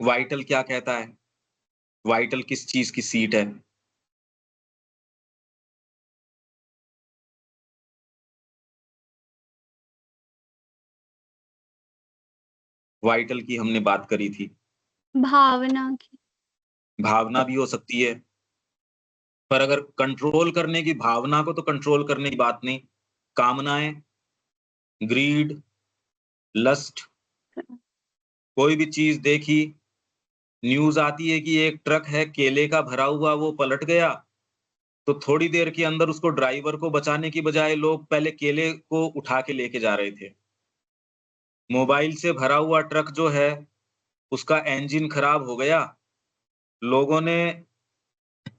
वाइटल क्या कहता है? वाइटल किस चीज की सीट है? वाइटल की हमने बात करी थी। भावना की। भावना भी हो सकती है, पर अगर कंट्रोल करने की, भावना को तो कंट्रोल करने की बात नहीं। कामनाएं, ग्रीड, लस्ट, कोई भी चीज देखी, न्यूज आती है कि एक ट्रक है केले का भरा हुआ, वो पलट गया, तो थोड़ी देर के अंदर उसको, ड्राइवर को बचाने की बजाय लोग पहले केले को उठा के लेके जा रहे थे। मोबाइल से भरा हुआ ट्रक जो है, उसका इंजन खराब हो गया, लोगों ने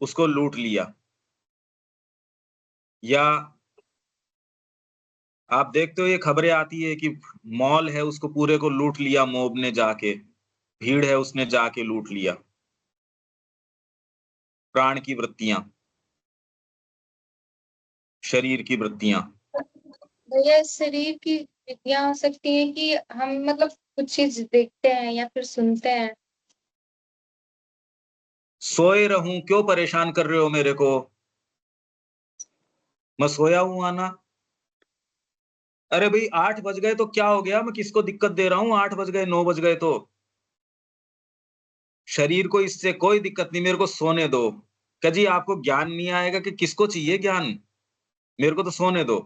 उसको लूट लिया। या आप देखते हो ये खबरें आती है कि मॉल है, उसको पूरे को लूट लिया मॉब ने जाके, भीड़ है उसने जाके लूट लिया। प्राण की वृत्तियां, शरीर की वृत्तियां। भैया शरीर की विधियां हो सकती हैं कि हम मतलब कुछ चीज देखते हैं या फिर सुनते हैं। सोए रहूं, क्यों परेशान कर रहे हो मेरे को? मैं सोया हूं आना। अरे भाई 8 बज गए तो क्या हो गया, मैं किसको दिक्कत दे रहा हूँ? 8 बज गए, 9 बज गए तो शरीर को इससे कोई दिक्कत नहीं, मेरे को सोने दो। क्या जी आपको ज्ञान नहीं आएगा? कि किसको चाहिए ज्ञान? मेरे को तो सोने दो।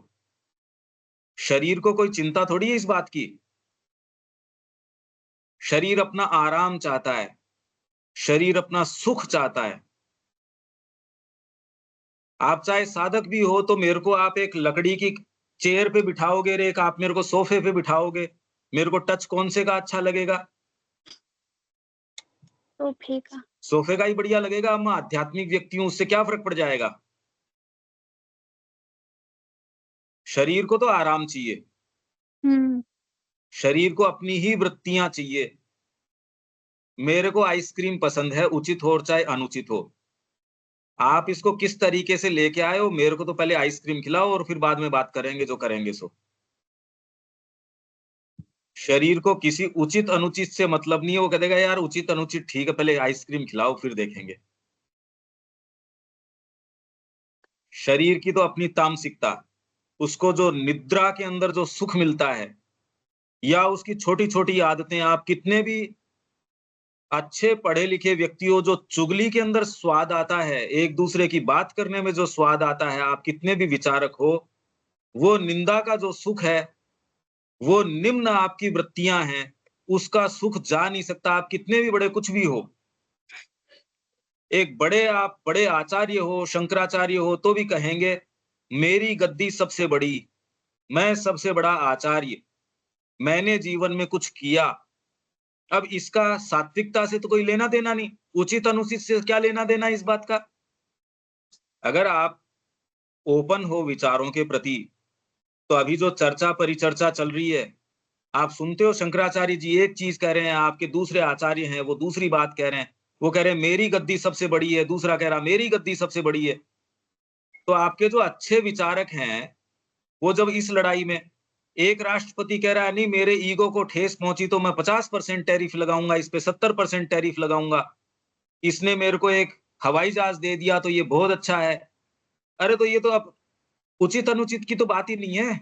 शरीर को कोई चिंता थोड़ी है इस बात की। शरीर अपना आराम चाहता है, शरीर अपना सुख चाहता है। आप चाहे साधक भी हो तो मेरे को आप एक लकड़ी की चेयर पे बिठाओगे, रे एक आप मेरे को सोफे पे बिठाओगे, मेरे को टच कौन से का अच्छा लगेगा? तो फेंका। सोफे का ही बढ़िया लगेगा। मैं आध्यात्मिक व्यक्ति हूं, उससे क्या फर्क पड़ जाएगा? शरीर को तो आराम चाहिए, हुँ। शरीर को अपनी ही वृत्तियां चाहिए। मेरे को आइसक्रीम पसंद है, उचित हो और चाहे अनुचित हो। आप इसको किस तरीके से लेके आए हो, मेरे को तो पहले आइसक्रीम खिलाओ और फिर बाद में बात करेंगे जो करेंगे सो। शरीर को किसी उचित अनुचित से मतलब नहीं है। वो कह देगा यार उचित अनुचित ठीक है, पहले आइसक्रीम खिलाओ फिर देखेंगे। शरीर की तो अपनी तामसिकता, उसको जो निद्रा के अंदर जो सुख मिलता है, या उसकी छोटी छोटी आदतें, आप कितने भी अच्छे पढ़े लिखे व्यक्ति हो, जो चुगली के अंदर स्वाद आता है, एक दूसरे की बात करने में जो स्वाद आता है, आप कितने भी विचारक हो, वो निंदा का जो सुख है, वो निम्न आपकी वृत्तियां हैं, उसका सुख जा नहीं सकता, आप कितने भी बड़े कुछ भी हो। एक बड़े, आप बड़े आचार्य हो, शंकराचार्य हो, तो भी कहेंगे मेरी गद्दी सबसे बड़ी, मैं सबसे बड़ा आचार्य, मैंने जीवन में कुछ किया। अब इसका सात्विकता से तो कोई लेना देना नहीं, उचित अनुचित से क्या लेना देना इस बात का? अगर आप ओपन हो विचारों के प्रति, तो अभी जो चर्चा परिचर्चा चल रही है, आप सुनते हो शंकराचार्य जी एक चीज कह रहे हैं, आपके दूसरे आचार्य हैं वो दूसरी बात कह रहे हैं। वो कह रहे हैं मेरी गद्दी सबसे बड़ी है, दूसरा कह रहा मेरी गद्दी सबसे बड़ी है। तो आपके जो अच्छे विचारक हैं, वो जब इस लड़ाई में, एक राष्ट्रपति कह रहा है नहीं मेरे ईगो को ठेस पहुंची तो मैं 50% टैरिफ लगाऊंगा, इस पे 70% टैरिफ लगाऊंगा, इसने मेरे को एक हवाई जहाज दे दिया तो ये बहुत अच्छा है। अरे तो ये तो अब उचित अनुचित की तो बात ही नहीं है।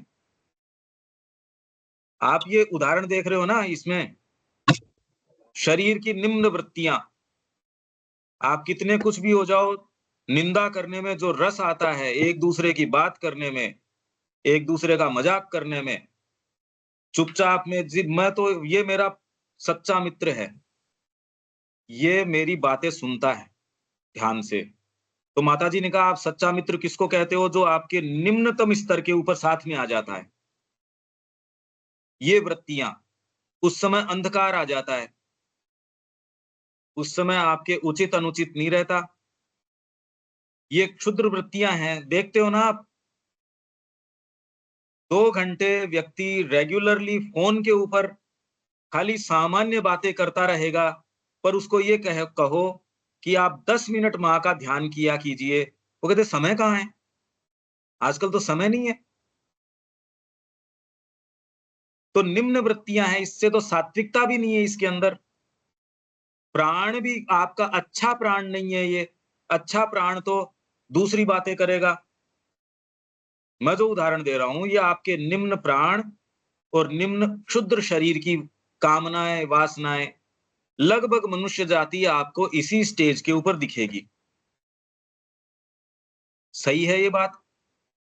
आप ये उदाहरण देख रहे हो ना इसमें, शरीर की निम्न वृत्तियां, आप कितने कुछ भी हो जाओ, निंदा करने में जो रस आता है, एक दूसरे की बात करने में, एक दूसरे का मजाक करने में, चुपचाप में जी मैं तो ये मेरा सच्चा मित्र है, ये मेरी बातें सुनता है ध्यान से। तो माताजी ने कहा, आप सच्चा मित्र किसको कहते हो? जो आपके निम्नतम स्तर के ऊपर साथ में आ जाता है। ये वृत्तियां, उस समय अंधकार आ जाता है, उस समय आपके उचित अनुचित नहीं रहता। ये क्षुद्र वृत्तियां हैं, देखते हो ना आप। 2 घंटे व्यक्ति रेगुलरली फोन के ऊपर खाली सामान्य बातें करता रहेगा, पर उसको ये कहो कि आप 10 मिनट माँ का ध्यान किया कीजिए, वो कहते समय कहाँ है? आजकल तो समय नहीं है। तो निम्न वृत्तियां हैं, इससे तो सात्विकता भी नहीं है इसके अंदर। प्राण भी आपका अच्छा प्राण नहीं है ये। अच्छा प्राण तो दूसरी बातें करेगा। मैं जो उदाहरण दे रहा हूं, ये आपके निम्न प्राण और निम्न क्षुद्र शरीर की कामनाएं, वासनाएं, लगभग मनुष्य जाति आपको इसी स्टेज के ऊपर दिखेगी। सही है ये बात?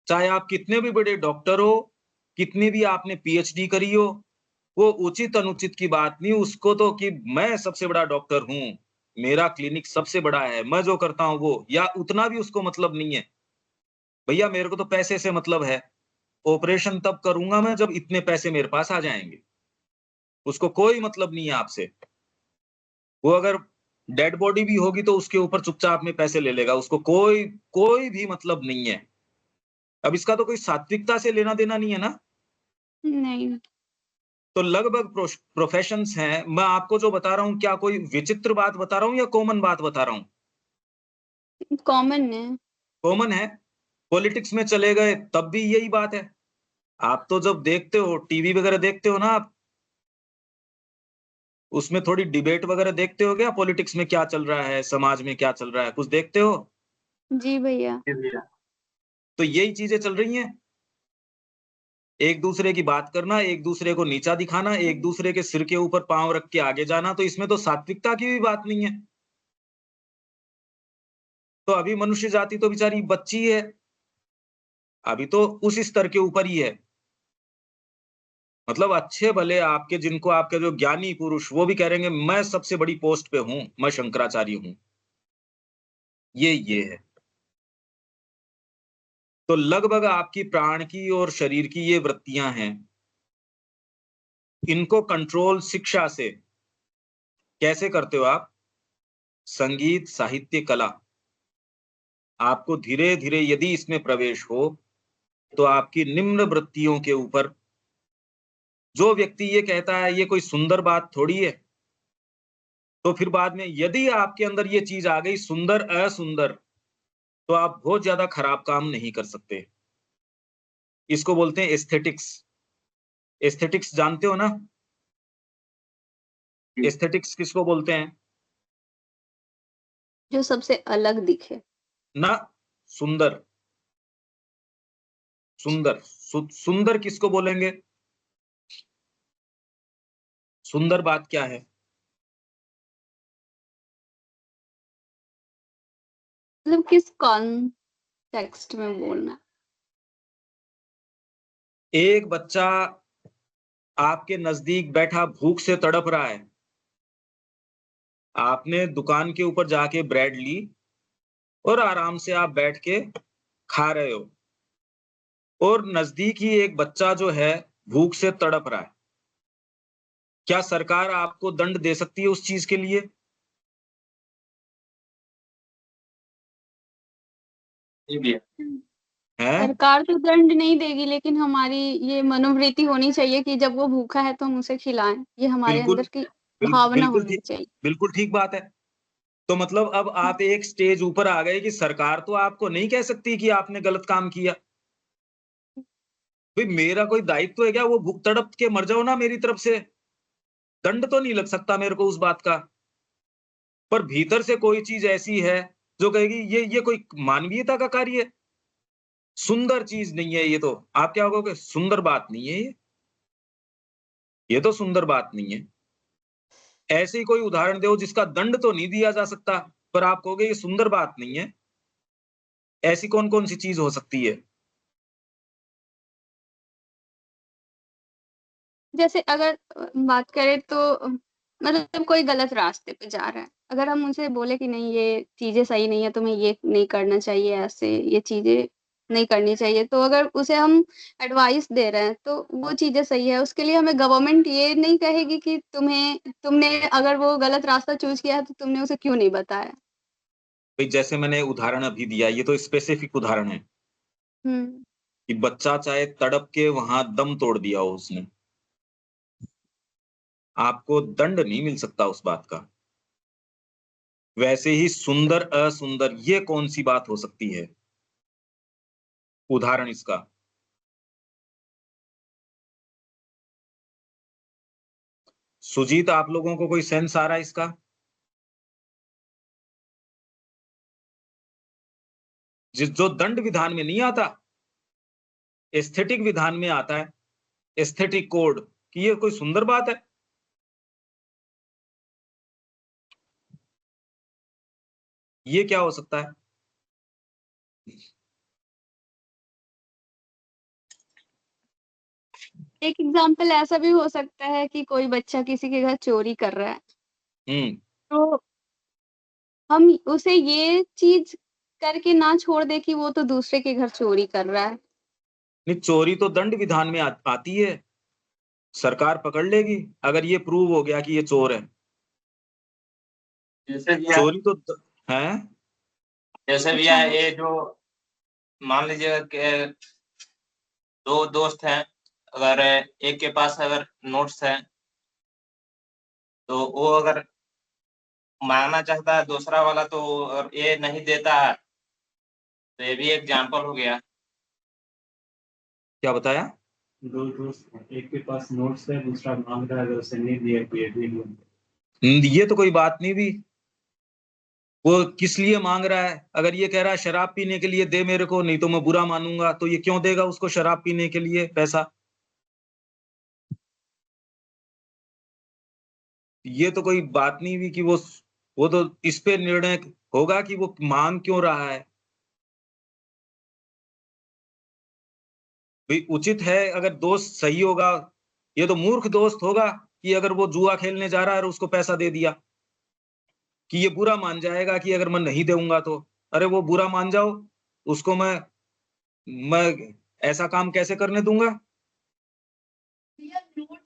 चाहे आप कितने भी बड़े डॉक्टर हो, कितनी भी आपने पीएचडी करी हो, वो उचित अनुचित की बात नहीं। उसको तो कि मैं सबसे बड़ा डॉक्टर हूं, मेरा क्लिनिक सबसे बड़ा है, मैं जो करता हूं वो, या उतना भी उसको मतलब नहीं है। भैया मेरे को तो पैसे से मतलब है, ऑपरेशन तब करूंगा मैं जब इतने पैसे मेरे पास आ जाएंगे। उसको कोई मतलब नहीं है आपसे। वो अगर डेड बॉडी भी होगी तो उसके ऊपर चुपचाप में पैसे ले लेगा, उसको कोई कोई भी मतलब नहीं है। अब इसका तो कोई सात्विकता से लेना देना नहीं है ना। नहीं, तो लगभग प्रोफेशंस हैं। मैं आपको जो बता रहा हूँ, क्या कोई विचित्र बात बता रहा हूँ या कॉमन बात बता रहा हूँ? कॉमन है। कॉमन है। पॉलिटिक्स में चले गए तब भी यही बात है। आप तो जब देखते हो टीवी वगैरह देखते हो ना आप, उसमें थोड़ी डिबेट वगैरह देखते हो क्या? पॉलिटिक्स में क्या चल रहा है, समाज में क्या चल रहा है, कुछ देखते हो? जी भैया। जी भैया। तो यही चीजें चल रही हैं। एक दूसरे की बात करना, एक दूसरे को नीचा दिखाना, एक दूसरे के सिर के ऊपर पांव रख के आगे जाना, तो इसमें तो सात्विकता की भी बात नहीं है। तो अभी मनुष्य जाति तो बेचारी बच्ची है, अभी तो उस स्तर के ऊपर ही है। मतलब अच्छे भले आपके, जिनको आपके जो ज्ञानी पुरुष, वो भी कह रहे हैं मैं सबसे बड़ी पोस्ट पे हूं, मैं शंकराचार्य हूं। ये है। तो लगभग आपकी प्राण की और शरीर की ये वृत्तियां हैं। इनको कंट्रोल शिक्षा से कैसे करते हो आप? संगीत, साहित्य, कला। आपको धीरे धीरे यदि इसमें प्रवेश हो, तो आपकी निम्न वृत्तियों के ऊपर, जो व्यक्ति ये कहता है ये कोई सुंदर बात थोड़ी है, तो फिर बाद में यदि आपके अंदर ये चीज आ गई, सुंदर असुंदर, तो आप बहुत ज्यादा खराब काम नहीं कर सकते। इसको बोलते हैं एस्थेटिक्स। एस्थेटिक्स जानते हो ना? जी। एस्थेटिक्स किसको बोलते हैं? जो सबसे अलग दिखे। ना, सुंदर। सुंदर सुंदर किसको बोलेंगे? सुंदर बात क्या है? मतलब किस कॉन्टेक्स्ट में बोलना? एक बच्चा आपके नजदीक बैठा भूख से तड़प रहा है, आपने दुकान के ऊपर जाके ब्रेड ली और आराम से आप बैठ के खा रहे हो, और नजदीक ही एक बच्चा जो है भूख से तड़प रहा है। क्या सरकार आपको दंड दे सकती है उस चीज के लिए? जी भैया। है? सरकार तो दंड नहीं देगी, लेकिन हमारी ये मनोवृत्ति होनी चाहिए कि जब वो भूखा है तो हम उसे खिलाएँ। ये हमारे बिल्कुल। अंदर की भावना बिल्कुल होनी ठीक। चाहिए। बिल्कुल ठीक बात है। तो मतलब अब आप एक स्टेज ऊपर आ गए कि सरकार तो आपको नहीं कह सकती कि आपने गलत काम किया। भाई मेरा कोई दायित्व है क्या? वो भूख तड़प के मर जाओ ना मेरी तरफ से, दंड तो नहीं लग सकता मेरे को उस बात का। पर भीतर से कोई चीज ऐसी है जो कहेगी ये कोई मानवीयता का कार्य है? सुंदर चीज नहीं है ये तो। आप क्या कहोगे? सुंदर बात नहीं है ये तो सुंदर बात नहीं है। ऐसे ही कोई उदाहरण दो जिसका दंड तो नहीं दिया जा सकता, पर आप कहोगे ये सुंदर बात नहीं है। ऐसी कौन कौन सी चीज हो सकती है? जैसे अगर बात करें तो मतलब कोई गलत रास्ते पे जा रहा है, अगर हम उनसे बोले कि नहीं ये चीज़ें सही नहीं है, तुम्हें ये नहीं करना चाहिए ऐसे, ये चीज़ें नहीं करनी चाहिए, तो अगर उसे हम एडवाइस दे रहे हैं, तो वो चीज़ें सही है। उसके लिए हमें गवर्नमेंट ये नहीं कहेगी कि तुमने अगर वो गलत रास्ता चूज़ किया है, तो तुमने उसे क्यों नहीं बताया? भाई जैसे मैंने उदाहरण अभी दिया, ये तो स्पेसिफिक उदाहरण है हुँ, कि बच्चा चाहे तड़प के वहाँ दम तोड़ दिया हो उसने, आपको दंड नहीं मिल सकता उस बात का। वैसे ही सुंदर, असुंदर ये कौन-सी बात हो सकती है? उदाहरण इसका। सुजीत आप लोगों को कोई सेंस आ रहा है इसका? जो दंड विधान में नहीं आता, एस्थेटिक विधान में आता है, एस्थेटिक कोड, कि ये कोई सुंदर बात है? ये क्या हो सकता है? एक एग्ज़ाम्पल ऐसा भी हो सकता है कि कोई बच्चा किसी के घर चोरी कर रहा है, हुँ, तो हम उसे ये चीज़ करके ना छोड़ दें कि वो तो दूसरे के घर चोरी कर रहा है। नहीं चोरी तो दंड विधान में आती है, सरकार पकड़ लेगी, अगर ये प्रूव हो गया कि ये चोर है। जैसे भैया चोरी तो हैं? जैसे भैया अच्छा, ये जो मान लीजिए कि दो दोस्त हैं, अगर एक के पास अगर नोट्स है, तो वो अगर मांगना चाहता है दूसरा वाला, तो अगर ये नहीं देता है, तो ये भी एक एग्जाम्पल हो गया। क्या बताया? दो दोस्त हैं, एक के पास नोट्स है, दूसरा मांग रहा है, अगर उसे नहीं दिया कि ये भी लो। ये तो कोई बात नहीं भी। वो किस लिए मांग रहा है? अगर ये कह रहा है शराब पीने के लिए दे मेरे को, नहीं तो मैं बुरा मानूंगा, तो ये क्यों देगा उसको शराब पीने के लिए पैसा? ये तो कोई बात नहीं हुई कि वो तो इस पे निर्णय होगा कि वो मांग क्यों रहा है। भाई उचित है अगर दोस्त सही होगा, ये तो मूर्ख दोस्त होगा कि अगर वो जुआ खेलने जा रहा है और उसको पैसा दे दिया, कि ये बुरा मान जाएगा कि अगर मैं नहीं दूंगा तो। अरे वो बुरा मान जाओ, उसको मैं ऐसा काम कैसे करने दूंगा? भैया नोटबुक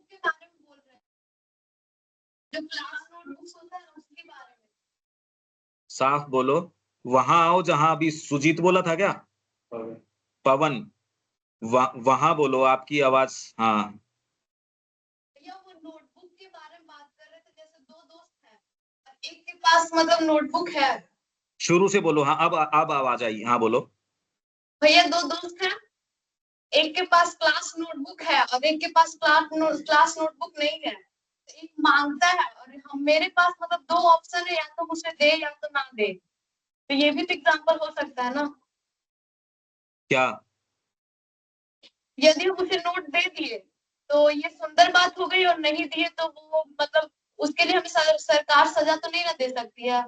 के बारे में बोल रहे हैं, जो क्लास नोटबुक्स होता है उसके बारे में। साफ बोलो, वहां आओ जहां अभी सुजीत बोला था क्या? और पवन, वहां बोलो, आपकी आवाज। हाँ, भैया वो नोटबुक के बारे में बात कर रहे थे, जैसे दो दोस्त हैं, एक के पास मतलब नोटबुक है। शुरू से बोलो। हाँ, अब आवाज आई। हाँ बोलो। भैया दो दोस्त हैं, एक के पास क्लास नोटबुक है और एक के पास क्लास नोटबुक नहीं है। तो एक मांगता है और हम मेरे पास मतलब दो ऑप्शन है, या तो मुझे दे या तो ना दे। तो ये भी तो एग्जाम्पल हो सकता है ना। क्या? यदि हम उसे नोट दे दिए तो ये सुंदर बात हो गई, और नहीं दिए तो वो मतलब उसके लिए हमें सरकार सजा तो नहीं ना दे सकती है।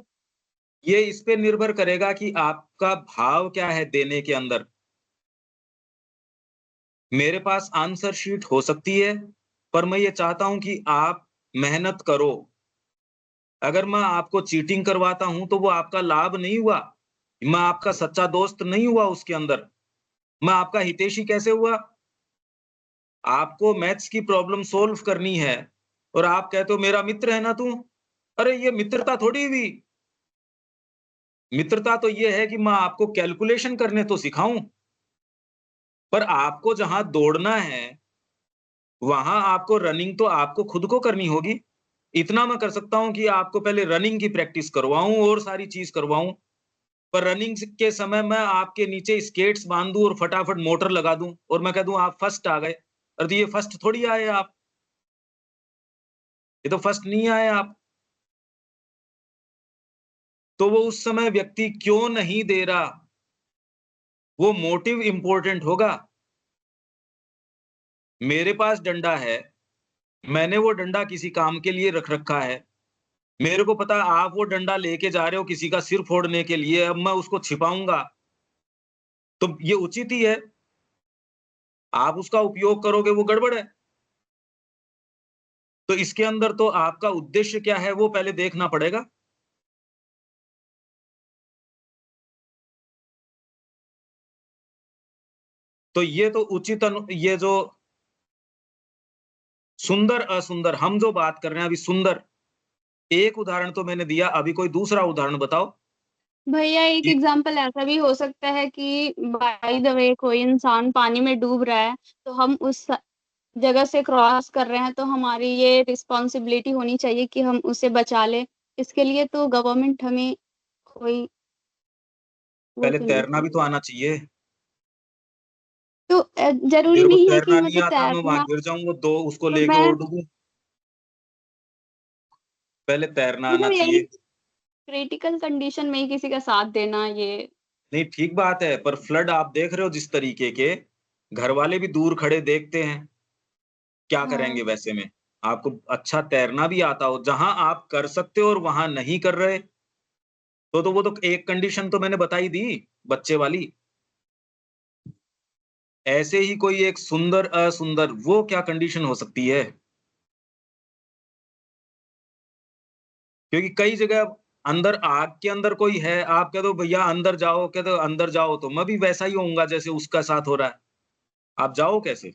ये इस पे निर्भर करेगा कि आपका भाव क्या है देने के अंदर। मेरे पास आंसर शीट हो सकती है, पर मैं ये चाहता हूं कि आप मेहनत करो। अगर मैं आपको चीटिंग करवाता हूं तो वो आपका लाभ नहीं हुआ, मैं आपका सच्चा दोस्त नहीं हुआ उसके अंदर, मैं आपका हितैषी कैसे हुआ? आपको मैथ्स की प्रॉब्लम सोल्व करनी है और आप कहते हो मेरा मित्र है ना तू। अरे ये मित्रता थोड़ी हुई। मित्रता तो ये है कि मैं आपको कैलकुलेशन करने तो सिखाऊं, पर आपको जहां दौड़ना है वहां आपको रनिंग तो आपको खुद को करनी होगी। इतना मैं कर सकता हूं कि आपको पहले रनिंग की प्रैक्टिस करवाऊं और सारी चीज करवाऊं, पर रनिंग के समय मैं आपके नीचे स्केट्स बांध दूं और फटाफट मोटर लगा दूं और मैं कह दूं आप फर्स्ट आ गए। और तो ये फर्स्ट थोड़ी आए आप, ये तो फर्स्ट नहीं आए आप। तो वो उस समय व्यक्ति क्यों नहीं दे रहा, वो मोटिव इंपॉर्टेंट होगा। मेरे पास डंडा है, मैंने वो डंडा किसी काम के लिए रख रखा है, मेरे को पता है आप वो डंडा लेके जा रहे हो किसी का सिर फोड़ने के लिए, अब मैं उसको छिपाऊंगा तो ये उचित ही है। आप उसका उपयोग करोगे वो गड़बड़ है। तो इसके अंदर तो आपका उद्देश्य क्या है वो पहले देखना पड़ेगा। तो ये तो ये जो सुंदर असुंदर हम जो बात कर रहे हैं अभी, सुंदर एक उदाहरण तो मैंने दिया, अभी कोई दूसरा उदाहरण बताओ। भैया एक कि एग्जांपल ऐसा भी हो सकता है कि बाय द वे कोई इंसान पानी में डूब रहा है, तो हम उस जगह से क्रॉस कर रहे हैं, तो हमारी ये रिस्पॉन्सिबिलिटी होनी चाहिए कि हम उसे बचा लें। इसके लिए तो गवर्नमेंट हमें कोई वो पहले तो नहीं तैरना भी तो करेगी। आना चाहिए। तो जरूरी मेरे को नहीं है कि तैरना नहीं मतलब आता, मैं वहां तैरना। गिर जाऊं, वो दो उसको तो लेके मैं और डूबूं। पहले तैरना आना मतलब यही चाहिए। क्रिटिकल कंडीशन में ही किसी का साथ देना ये। नहीं ठीक बात है, पर फ्लड आप देख रहे हो जिस तरीके के, घर वाले भी दूर खड़े देखते हैं, क्या करेंगे हाँ। वैसे में। आपको अच्छा तैरना भी आता हो, जहां आप कर सकते हो और वहां नहीं कर रहे, तो वो तो एक कंडीशन तो मैंने बताई दी, बच्चे वाली। ऐसे ही कोई एक सुंदर असुंदर, वो क्या कंडीशन हो सकती है? क्योंकि कई जगह अंदर, आग के अंदर कोई है, आप कह दो भैया अंदर जाओ, कह दो अंदर जाओ, तो मैं भी वैसा ही होऊंगा जैसे उसका साथ हो रहा है। आप जाओ कैसे?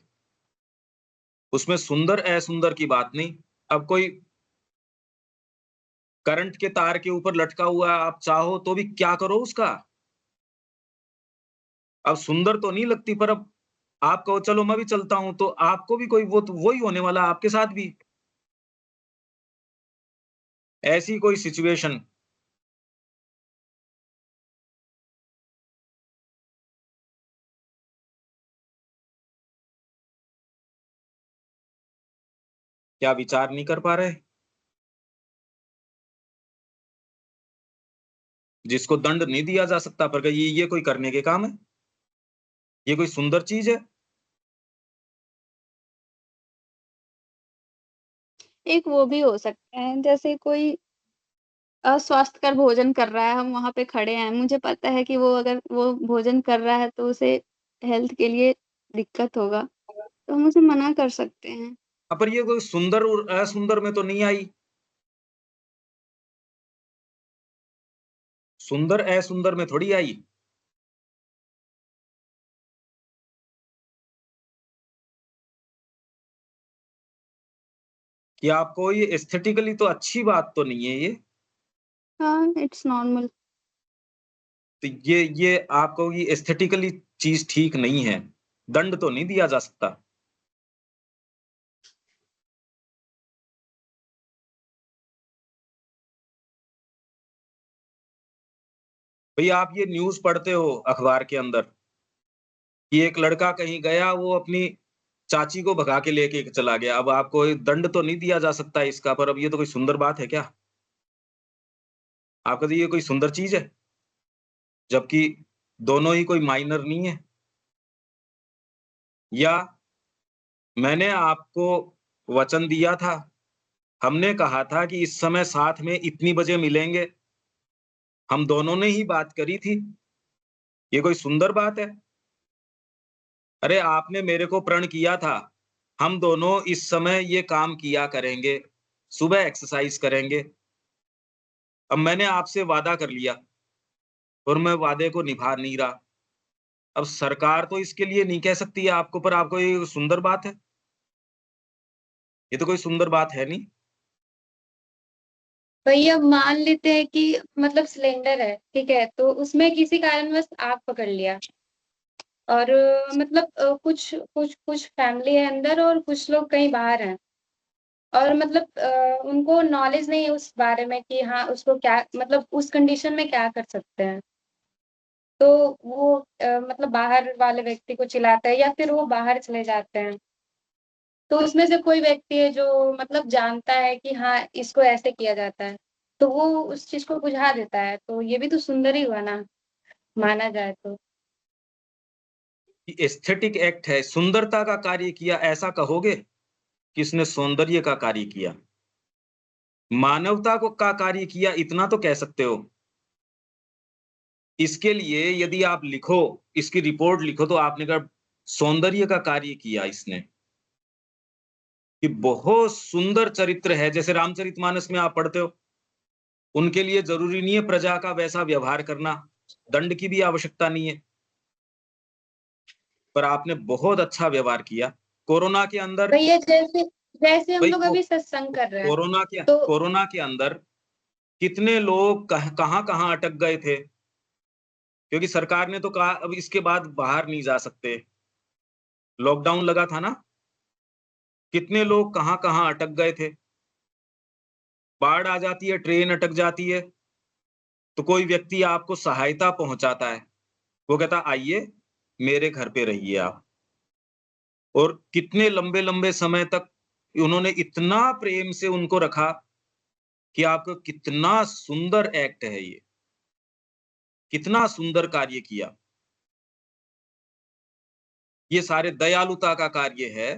उसमें सुंदर असुंदर की बात नहीं। अब कोई करंट के तार के ऊपर लटका हुआ है, आप चाहो तो भी क्या करो उसका? अब सुंदर तो नहीं लगती, पर अब आप कहो चलो मैं भी चलता हूं, तो आपको भी कोई वो तो वही होने वाला आपके साथ भी। ऐसी कोई सिचुएशन। क्या विचार नहीं कर पा रहे? जिसको दंड नहीं दिया जा सकता, पर ये कोई करने के काम है? ये कोई सुंदर चीज है? एक वो भी हो सकता है, जैसे कोई अस्वास्थ्यकर भोजन कर रहा है, हम वहाँ पे खड़े हैं, मुझे पता है कि वो अगर वो भोजन कर रहा है तो उसे हेल्थ के लिए दिक्कत होगा, तो हम उसे मना कर सकते हैं। पर ये कोई सुंदर और असुंदर में तो नहीं आई। सुंदर असुंदर में थोड़ी आई। कि आपको ये एस्थेटिकली तो अच्छी बात तो नहीं है ये। हाँ, इट्स नॉर्मल। तो ये आपको ये एस्थेटिकली चीज ठीक नहीं है, दंड तो नहीं दिया जा सकता। भैया आप ये न्यूज पढ़ते हो अखबार के अंदर कि एक लड़का कहीं गया, वो अपनी चाची को भगा के लेके चला गया। अब आपको ये दंड तो नहीं दिया जा सकता इसका, पर अब ये तो कोई सुंदर बात है क्या? आपका तो ये कोई सुंदर चीज है, जबकि दोनों ही कोई माइनर नहीं है। या मैंने आपको वचन दिया था, हमने कहा था कि इस समय साथ में इतनी बजे मिलेंगे, हम दोनों ने ही बात करी थी। ये कोई सुंदर बात है? अरे आपने मेरे को प्रण किया था, हम दोनों इस समय ये काम किया करेंगे, सुबह एक्सरसाइज करेंगे। अब मैंने आपसे वादा कर लिया और मैं वादे को निभा नहीं रहा। अब सरकार तो इसके लिए नहीं कह सकती है आपको, पर आपको ये सुंदर बात है? ये तो कोई सुंदर बात है नहीं। भैया मान लेते हैं कि मतलब सिलेंडर है, ठीक है, तो उसमें किसी कारणवश आग पकड़ लिया और मतलब कुछ कुछ कुछ फैमिली है अंदर और कुछ लोग कहीं बाहर हैं और मतलब उनको नॉलेज नहीं है उस बारे में कि हाँ उसको क्या मतलब उस कंडीशन में क्या कर सकते हैं। तो वो मतलब बाहर वाले व्यक्ति को चिल्लाते हैं या फिर वो बाहर चले जाते हैं। तो उसमें से कोई व्यक्ति है जो मतलब जानता है कि हाँ इसको ऐसे किया जाता है, तो वो उस चीज को बुझा देता है, तो ये भी तो सुंदर ही हुआ ना, माना जाए तो। एस्थेटिक एक्ट है, सुंदरता का कार्य किया, ऐसा कहोगे? किसने सौंदर्य का कार्य किया? मानवता को का कार्य किया, इतना तो कह सकते हो। इसके लिए यदि आप लिखो, इसकी रिपोर्ट लिखो, तो आपने कहा सौंदर्य का कार्य किया इसने, कि बहुत सुंदर चरित्र है। जैसे रामचरितमानस में आप पढ़ते हो, उनके लिए जरूरी नहीं है प्रजा का वैसा व्यवहार करना, दंड की भी आवश्यकता नहीं है, पर आपने बहुत अच्छा व्यवहार किया। कोरोना के अंदर भैया जैसे जैसे हम भाई लोग अभी सत्संग कर रहे हैं, तो कोरोना के अंदर कितने लोग कहाँ कहाँ अटक गए थे, क्योंकि सरकार ने तो कहा अब इसके बाद बाहर नहीं जा सकते, लॉकडाउन लगा था ना, कितने लोग कहाँ कहाँ अटक गए थे। बाढ़ आ जाती है, ट्रेन अटक जाती है, तो कोई व्यक्ति आपको सहायता पहुंचाता है, वो कहता आइए मेरे घर पे रहिए आप। और कितने लंबे लंबे समय तक उन्होंने इतना प्रेम से उनको रखा, कि आपको कितना सुंदर एक्ट है ये, कितना सुंदर कार्य किया। ये सारे दयालुता का कार्य है।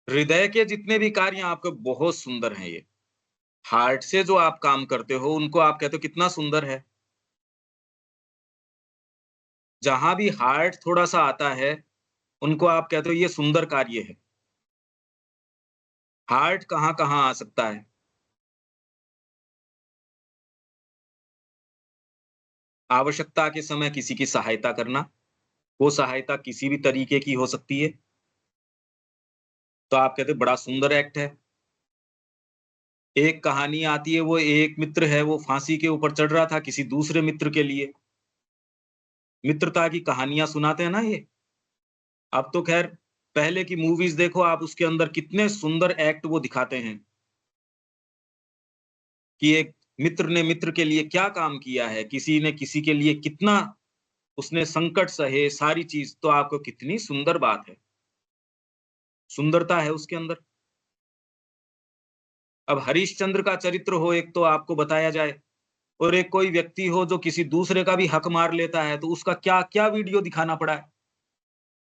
हृदय के जितने भी कार्य आपके बहुत सुंदर हैं, ये हार्ट से जो आप काम करते हो उनको आप कहते हो कितना सुंदर है। जहां भी हार्ट थोड़ा सा आता है, उनको आप कहते हो ये सुंदर कार्य है। हार्ट कहाँ कहाँ आ सकता है। आवश्यकता के समय किसी की सहायता करना, वो सहायता किसी भी तरीके की हो सकती है, तो आप कहते हो बड़ा सुंदर एक्ट है। एक कहानी आती है, वो एक मित्र है, वो फांसी के ऊपर चढ़ रहा था किसी दूसरे मित्र के लिए। मित्रता की कहानियां सुनाते हैं ना ये। अब तो खैर पहले की मूवीज देखो आप, उसके अंदर कितने सुंदर एक्ट वो दिखाते हैं, कि एक मित्र ने मित्र के लिए क्या काम किया है, किसी ने किसी के लिए कितना उसने संकट सहे, सारी चीज। तो आपको कितनी सुंदर बात है, सुंदरता है उसके अंदर। अब हरिश्चंद्र का चरित्र हो एक, तो आपको बताया जाए, और एक कोई व्यक्ति हो जो किसी दूसरे का भी हक मार लेता है, तो उसका क्या क्या वीडियो दिखाना पड़ा है।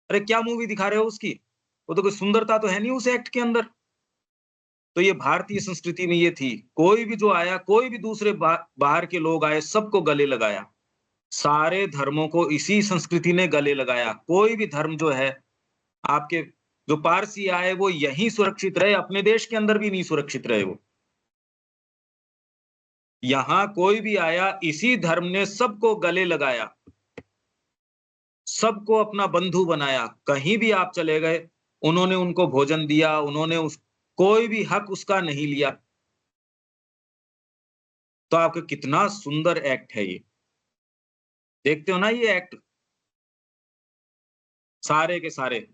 अरे क्या मूवी दिखा रहे हो उसकी, वो तो कोई सुंदरता तो है नहीं उस एक्ट के अंदर। तो ये भारतीय संस्कृति में ये थी, कोई भी जो आया, कोई भी दूसरे बाहर के लोग आए, सबको गले लगाया। सारे धर्मों को इसी संस्कृति ने गले लगाया। कोई भी धर्म जो है, आपके जो पारसी आए वो यहीं सुरक्षित रहे, अपने देश के अंदर भी नहीं सुरक्षित रहे वो। यहां कोई भी आया, इसी धर्म ने सबको गले लगाया, सबको अपना बंधु बनाया। कहीं भी आप चले गए, उन्होंने उनको भोजन दिया, उन्होंने उस कोई भी हक उसका नहीं लिया। तो आपका कितना सुंदर एक्ट है ये, देखते हो ना ये एक्ट सारे के सारे।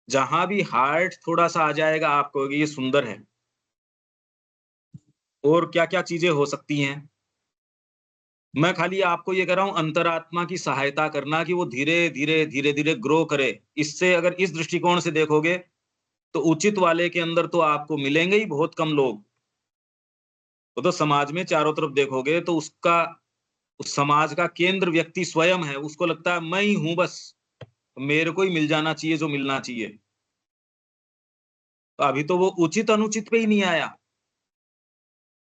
जहां भी हार्ट थोड़ा सा आ जाएगा, आप कहोगे ये सुंदर है। और क्या क्या चीजें हो सकती हैं। मैं खाली आपको ये कह रहा हूं, अंतरात्मा की सहायता करना, कि वो धीरे धीरे धीरे धीरे ग्रो करे। इससे अगर इस दृष्टिकोण से देखोगे, तो उचित वाले के अंदर तो आपको मिलेंगे ही बहुत कम लोग। वो तो समाज में चारों तरफ देखोगे, तो उसका उस समाज का केंद्र व्यक्ति स्वयं है। उसको लगता है मैं ही हूं बस, मेरे को ही मिल जाना चाहिए जो मिलना चाहिए। तो अभी तो वो उचित अनुचित पे ही नहीं आया,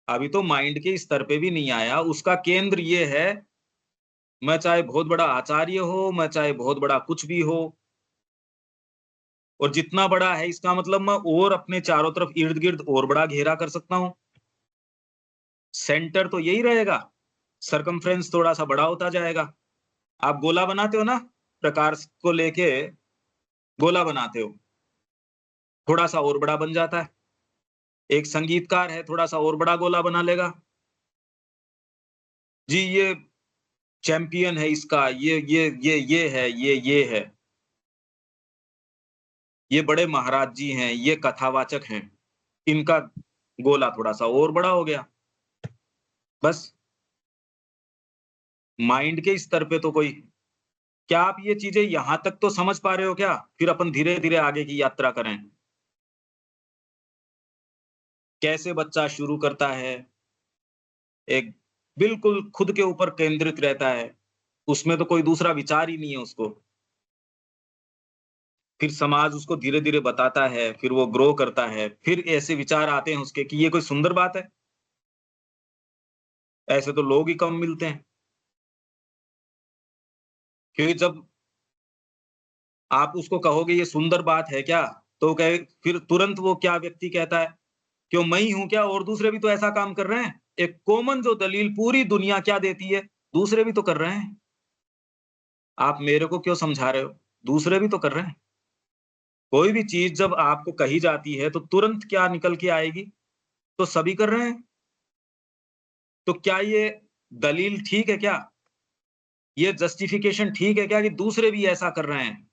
अभी तो माइंड के स्तर पे भी नहीं आया। उसका केंद्र ये है, मैं चाहे बहुत बड़ा आचार्य हो, मैं चाहे बहुत बड़ा कुछ भी हो, और जितना बड़ा है इसका मतलब मैं और अपने चारों तरफ इर्द गिर्द और बड़ा घेरा कर सकता हूं। सेंटर तो यही रहेगा, सरकमफ्रेंस थोड़ा सा बड़ा होता जाएगा। आप गोला बनाते हो ना, प्रकार को लेके गोला बनाते हो, थोड़ा सा और बड़ा बन जाता है। एक संगीतकार है, थोड़ा सा और बड़ा गोला बना लेगा, जी ये चैंपियन है इसका, ये है, ये है, ये बड़े महाराज जी हैं, ये कथावाचक हैं, इनका गोला थोड़ा सा और बड़ा हो गया। बस माइंड के स्तर पे तो कोई, क्या आप ये चीजें यहां तक तो समझ पा रहे हो क्या? फिर अपन धीरे धीरे आगे की यात्रा करें। कैसे बच्चा शुरू करता है, एक बिल्कुल खुद के ऊपर केंद्रित रहता है, उसमें तो कोई दूसरा विचार ही नहीं है उसको। फिर समाज उसको धीरे धीरे बताता है, फिर वो ग्रो करता है, फिर ऐसे विचार आते हैं उसके कि ये कोई सुंदर बात है। ऐसे तो लोग ही कम मिलते हैं, क्योंकि जब आप उसको कहोगे ये सुंदर बात है क्या, तो कहे, फिर तुरंत वो क्या व्यक्ति कहता है, क्यों मैं ही हूं क्या, और दूसरे भी तो ऐसा काम कर रहे हैं। एक कॉमन जो दलील पूरी दुनिया क्या देती है, दूसरे भी तो कर रहे हैं। आप मेरे को क्यों समझा रहे हो, दूसरे भी तो कर रहे हैं। कोई भी चीज जब आपको कही जाती है तो तुरंत क्या निकल के आएगी, तो सभी कर रहे हैं। तो क्या ये दलील ठीक है क्या, ये जस्टिफिकेशन ठीक है क्या कि दूसरे भी ऐसा कर रहे हैं।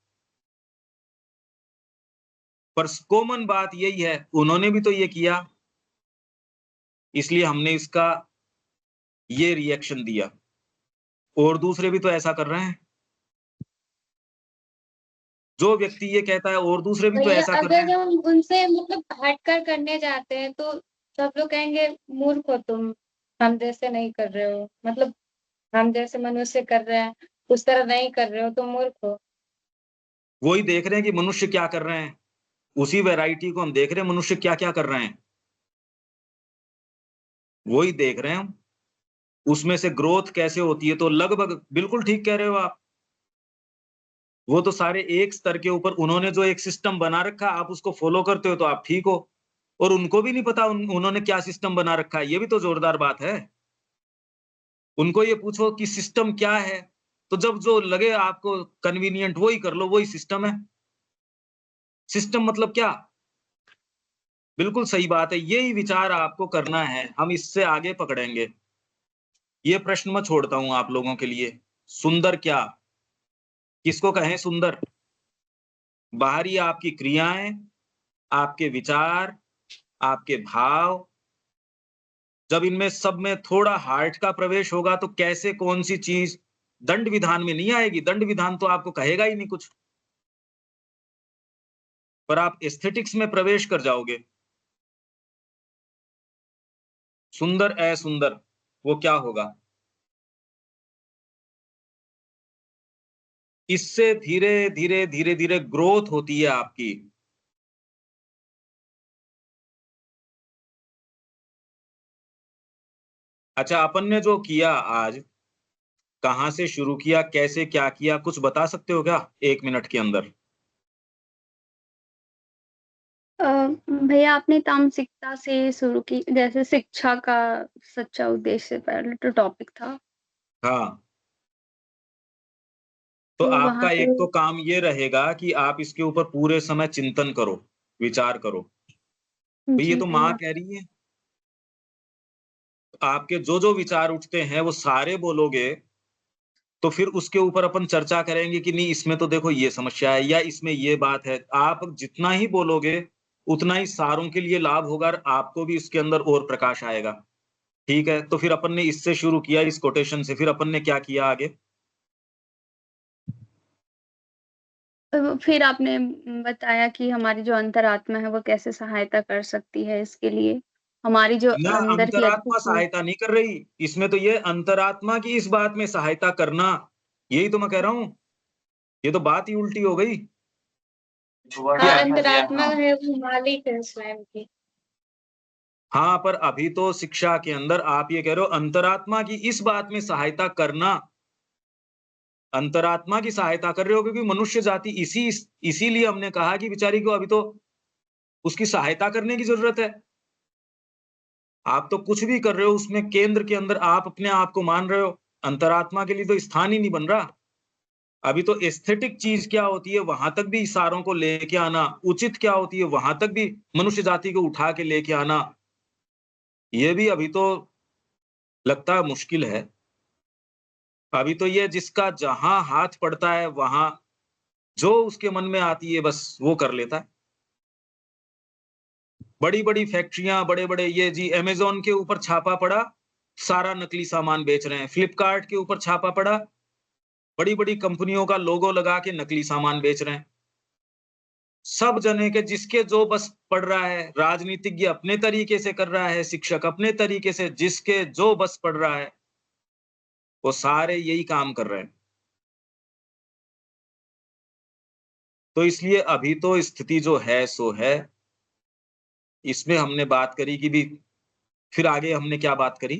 पर कॉमन बात यही है, उन्होंने भी तो ये किया, इसलिए हमने इसका ये रिएक्शन दिया, और दूसरे भी तो ऐसा कर रहे हैं। जो व्यक्ति ये कहता है और दूसरे भी तो भैया ऐसा कर रहे अगर हैं। हम उनसे मतलब हटकर करने जाते हैं तो सब लोग कहेंगे मूर्ख हो तुम, हम जैसे नहीं कर रहे हो, मतलब हम जैसे मनुष्य कर रहे हैं उस तरह नहीं कर रहे हो, तुम मूर्ख हो। वही देख रहे हैं कि मनुष्य क्या कर रहे हैं, उसी वैरायटी को हम देख रहे हैं, मनुष्य क्या क्या कर रहे हैं, वही देख रहे हैं हम। उसमें से ग्रोथ कैसे होती है, तो लगभग बिल्कुल ठीक कह रहे हो आप। वो तो सारे एक स्तर के ऊपर उन्होंने जो एक सिस्टम बना रखा, आप उसको फॉलो करते हो तो आप ठीक हो, और उनको भी नहीं पता उन्होंने क्या सिस्टम बना रखा है। ये भी तो जोरदार बात है। उनको ये पूछो कि सिस्टम क्या है, तो जब जो लगे आपको कन्वीनियंट वही कर लो, वही सिस्टम है। सिस्टम मतलब क्या, बिल्कुल सही बात है, यही विचार आपको करना है, हम इससे आगे पकड़ेंगे। ये प्रश्न मैं छोड़ता हूं आप लोगों के लिए, सुंदर क्या, किसको कहें सुंदर। बाहरी आपकी क्रियाएं, आपके विचार, आपके भाव, जब इनमें सब में थोड़ा हार्ट का प्रवेश होगा तो कैसे कौन सी चीज दंड विधान में नहीं आएगी। दंड विधान तो आपको कहेगा ही नहीं कुछ, पर आप एस्थेटिक्स में प्रवेश कर जाओगे। सुंदर असुंदर, वो क्या होगा, इससे धीरे धीरे धीरे धीरे ग्रोथ होती है आपकी। अच्छा, अपन ने जो किया आज, कहां से शुरू किया, कैसे क्या किया, कुछ बता सकते हो क्या 1 मिनट के अंदर। भैया आपने तामसिकता से शुरू की, जैसे शिक्षा का सच्चा उद्देश्य पहले तो टॉपिक था। हाँ, तो तो वहाँ आपका पे एक तो काम ये रहेगा कि आप इसके ऊपर पूरे समय चिंतन करो, विचार करो। भाई ये जी तो माँ भैया। कह रही है, आपके जो जो विचार उठते हैं वो सारे बोलोगे, तो फिर उसके ऊपर अपन चर्चा करेंगे कि नहीं इसमें तो देखो ये समस्या है, या इसमें ये बात है। आप जितना ही बोलोगे उतना ही सारों के लिए लाभ होगा, और आपको भी इसके अंदर और प्रकाश आएगा। ठीक है, तो फिर अपन ने इससे शुरू किया, इस कोटेशन से, फिर अपन ने क्या किया आगे। फिर आपने बताया कि हमारी जो अंतरात्मा है वो कैसे सहायता कर सकती है इसके लिए, हमारी जो ना, अंदर की अच्छी अंतरात्मा चीज। सहायता नहीं कर रही इसमें, तो ये अंतरात्मा की इस बात में सहायता करना, यही तो मैं कह रहा हूं। ये तो बात ही उल्टी हो गई। हाँ, दिया था दिया अंतरात्मा हाँ। है वो मालिक है स्वयं की। हाँ, पर अभी तो शिक्षा के अंदर आप ये कह रहे हो अंतरात्मा की इस बात में सहायता करना, अंतरात्मा की सहायता कर रहे हो, क्योंकि मनुष्य जाति इसीलिए हमने कहा कि बेचारी को अभी तो उसकी सहायता करने की जरूरत है। आप तो कुछ भी कर रहे हो उसमें केंद्र के अंदर आप अपने आप को मान रहे हो, अंतरात्मा के लिए तो स्थान ही नहीं बन रहा। अभी तो एस्थेटिक चीज क्या होती है वहां तक भी इशारों को लेके आना, उचित क्या होती है वहां तक भी मनुष्य जाति को उठा के लेके आना, ये भी अभी तो लगता है मुश्किल है। अभी तो ये जिसका जहां हाथ पड़ता है वहां जो उसके मन में आती है बस वो कर लेता है। बड़ी बड़ी फैक्ट्रियां, बड़े बड़े ये जी, अमेजोन के ऊपर छापा पड़ा, सारा नकली सामान बेच रहे हैं। फ्लिपकार्ट के ऊपर छापा पड़ा, बड़ी बड़ी कंपनियों का लोगो लगा के नकली सामान बेच रहे हैं। सब जने के जिसके जो बस पड़ रहा है, राजनीतिज्ञ अपने तरीके से कर रहा है, शिक्षक अपने तरीके से, जिसके जो बस पड़ रहा है वो सारे यही काम कर रहे हैं। तो इसलिए अभी तो स्थिति जो है सो है। इसमें हमने बात करी कि भी, फिर आगे हमने क्या बात करी।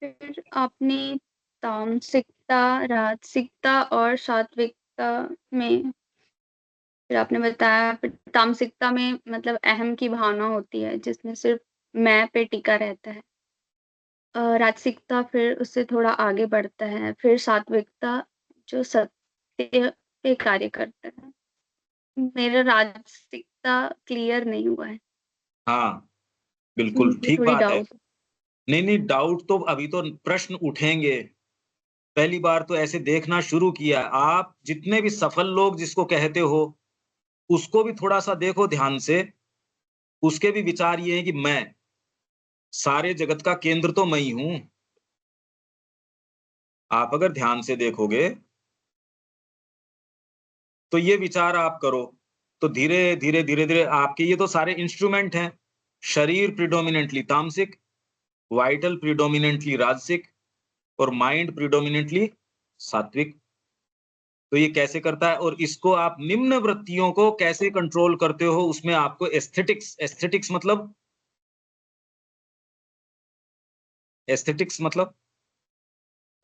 फिर आपने तामसिकता राजसिकता और सात्विकता में फिर आपने बताया फिर तामसिकता में मतलब अहम की भावना होती है जिसमें सिर्फ मैं पे टिका रहता है। राजसिकता फिर उससे थोड़ा आगे बढ़ता है, फिर सात्विकता जो सत्य पे कार्य करता है। मेरा राजसिकता क्लियर नहीं हुआ है। हाँ, बिल्कुल मुझे ठीक थोड़ी बात है। डाउट नहीं, नहीं, डाउट तो अभी तो प्रश्न उठेंगे। पहली बार तो ऐसे देखना शुरू किया। आप जितने भी सफल लोग जिसको कहते हो, उसको भी थोड़ा-सा देखो ध्यान से। उसके भी विचार ये हैं कि मैं, सारे जगत का केंद्र तो मैं ही हूँ। आप अगर ध्यान से देखोगे, तो ये विचार आप करो, तो धीरे-धीरे, धीरे-धीरे आपके ये तो सारे इंस्ट्रूमेंट हैं। शरीर प्रिडोमिनेंटली तामसिक, वाइटल प्रिडोमिनेंटली राजसिक और माइंड प्रिडोमिनेंटली सात्विक। तो ये कैसे करता है और इसको आप निम्न वृत्तियों को कैसे कंट्रोल करते हो, उसमें आपको एस्थेटिक्स मतलब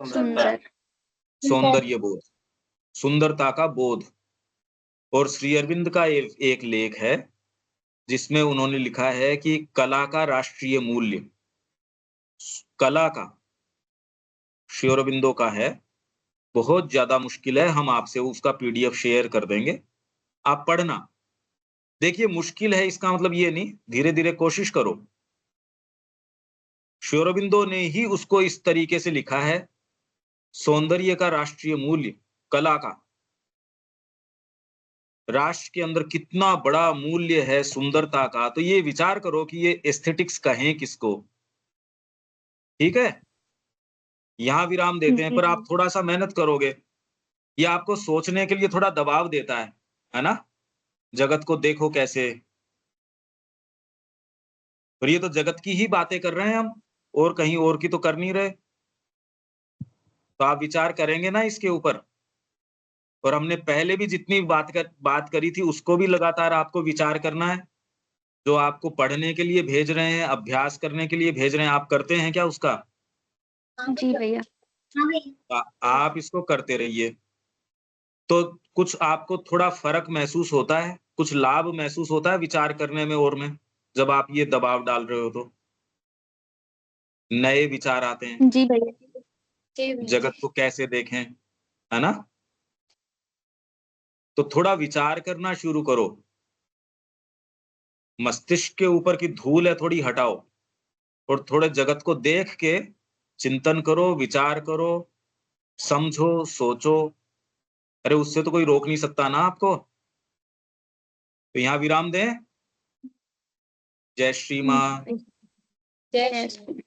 सुंदरता। सुंदर। सौंदर्य बोध, सुंदरता का बोध। और श्री अरविंद का एक लेख है जिसमें उन्होंने लिखा है कि कला का राष्ट्रीय मूल्य, कला का, श्री अरविंदो का है, बहुत ज्यादा मुश्किल है। हम आपसे उसका पीडीएफ शेयर कर देंगे, आप पढ़ना। देखिए मुश्किल है इसका मतलब ये नहीं, धीरे धीरे कोशिश करो। श्री अरविंदो ने ही उसको इस तरीके से लिखा है, सौंदर्य का राष्ट्रीय मूल्य, कला का। राष्ट्र के अंदर कितना बड़ा मूल्य है सुंदरता का। तो ये विचार करो कि ये एस्थेटिक्स कहें किसको। ठीक है, यहां विराम देते हैं, जी पर आप थोड़ा सा मेहनत करोगे, ये आपको सोचने के लिए थोड़ा दबाव देता है ना। जगत को देखो कैसे, और ये तो जगत की ही बातें कर रहे हैं हम, और कहीं और की तो कर नहीं रहे। तो आप विचार करेंगे ना इसके ऊपर। और हमने पहले भी जितनी बात करी थी उसको भी लगातार आपको विचार करना है। जो आपको पढ़ने के लिए भेज रहे हैं, अभ्यास करने के लिए भेज रहे हैं, आप करते हैं क्या उसका? जी भैया। आप इसको करते रहिए, तो कुछ आपको थोड़ा फर्क महसूस होता है, कुछ लाभ महसूस होता है विचार करने में और में, जब आप ये दबाव डाल रहे हो तो नए विचार आते हैं, जी भैया। जी भैया। जगत को कैसे देखें, है ना। तो थोड़ा विचार करना शुरू करो, मस्तिष्क के ऊपर की धूल है थोड़ी हटाओ, और थोड़े जगत को देख के चिंतन करो, विचार करो, समझो, सोचो। अरे उससे तो कोई रोक नहीं सकता ना आपको। तो यहाँ विराम दें। जय श्री माँ। जय जय श्री श्री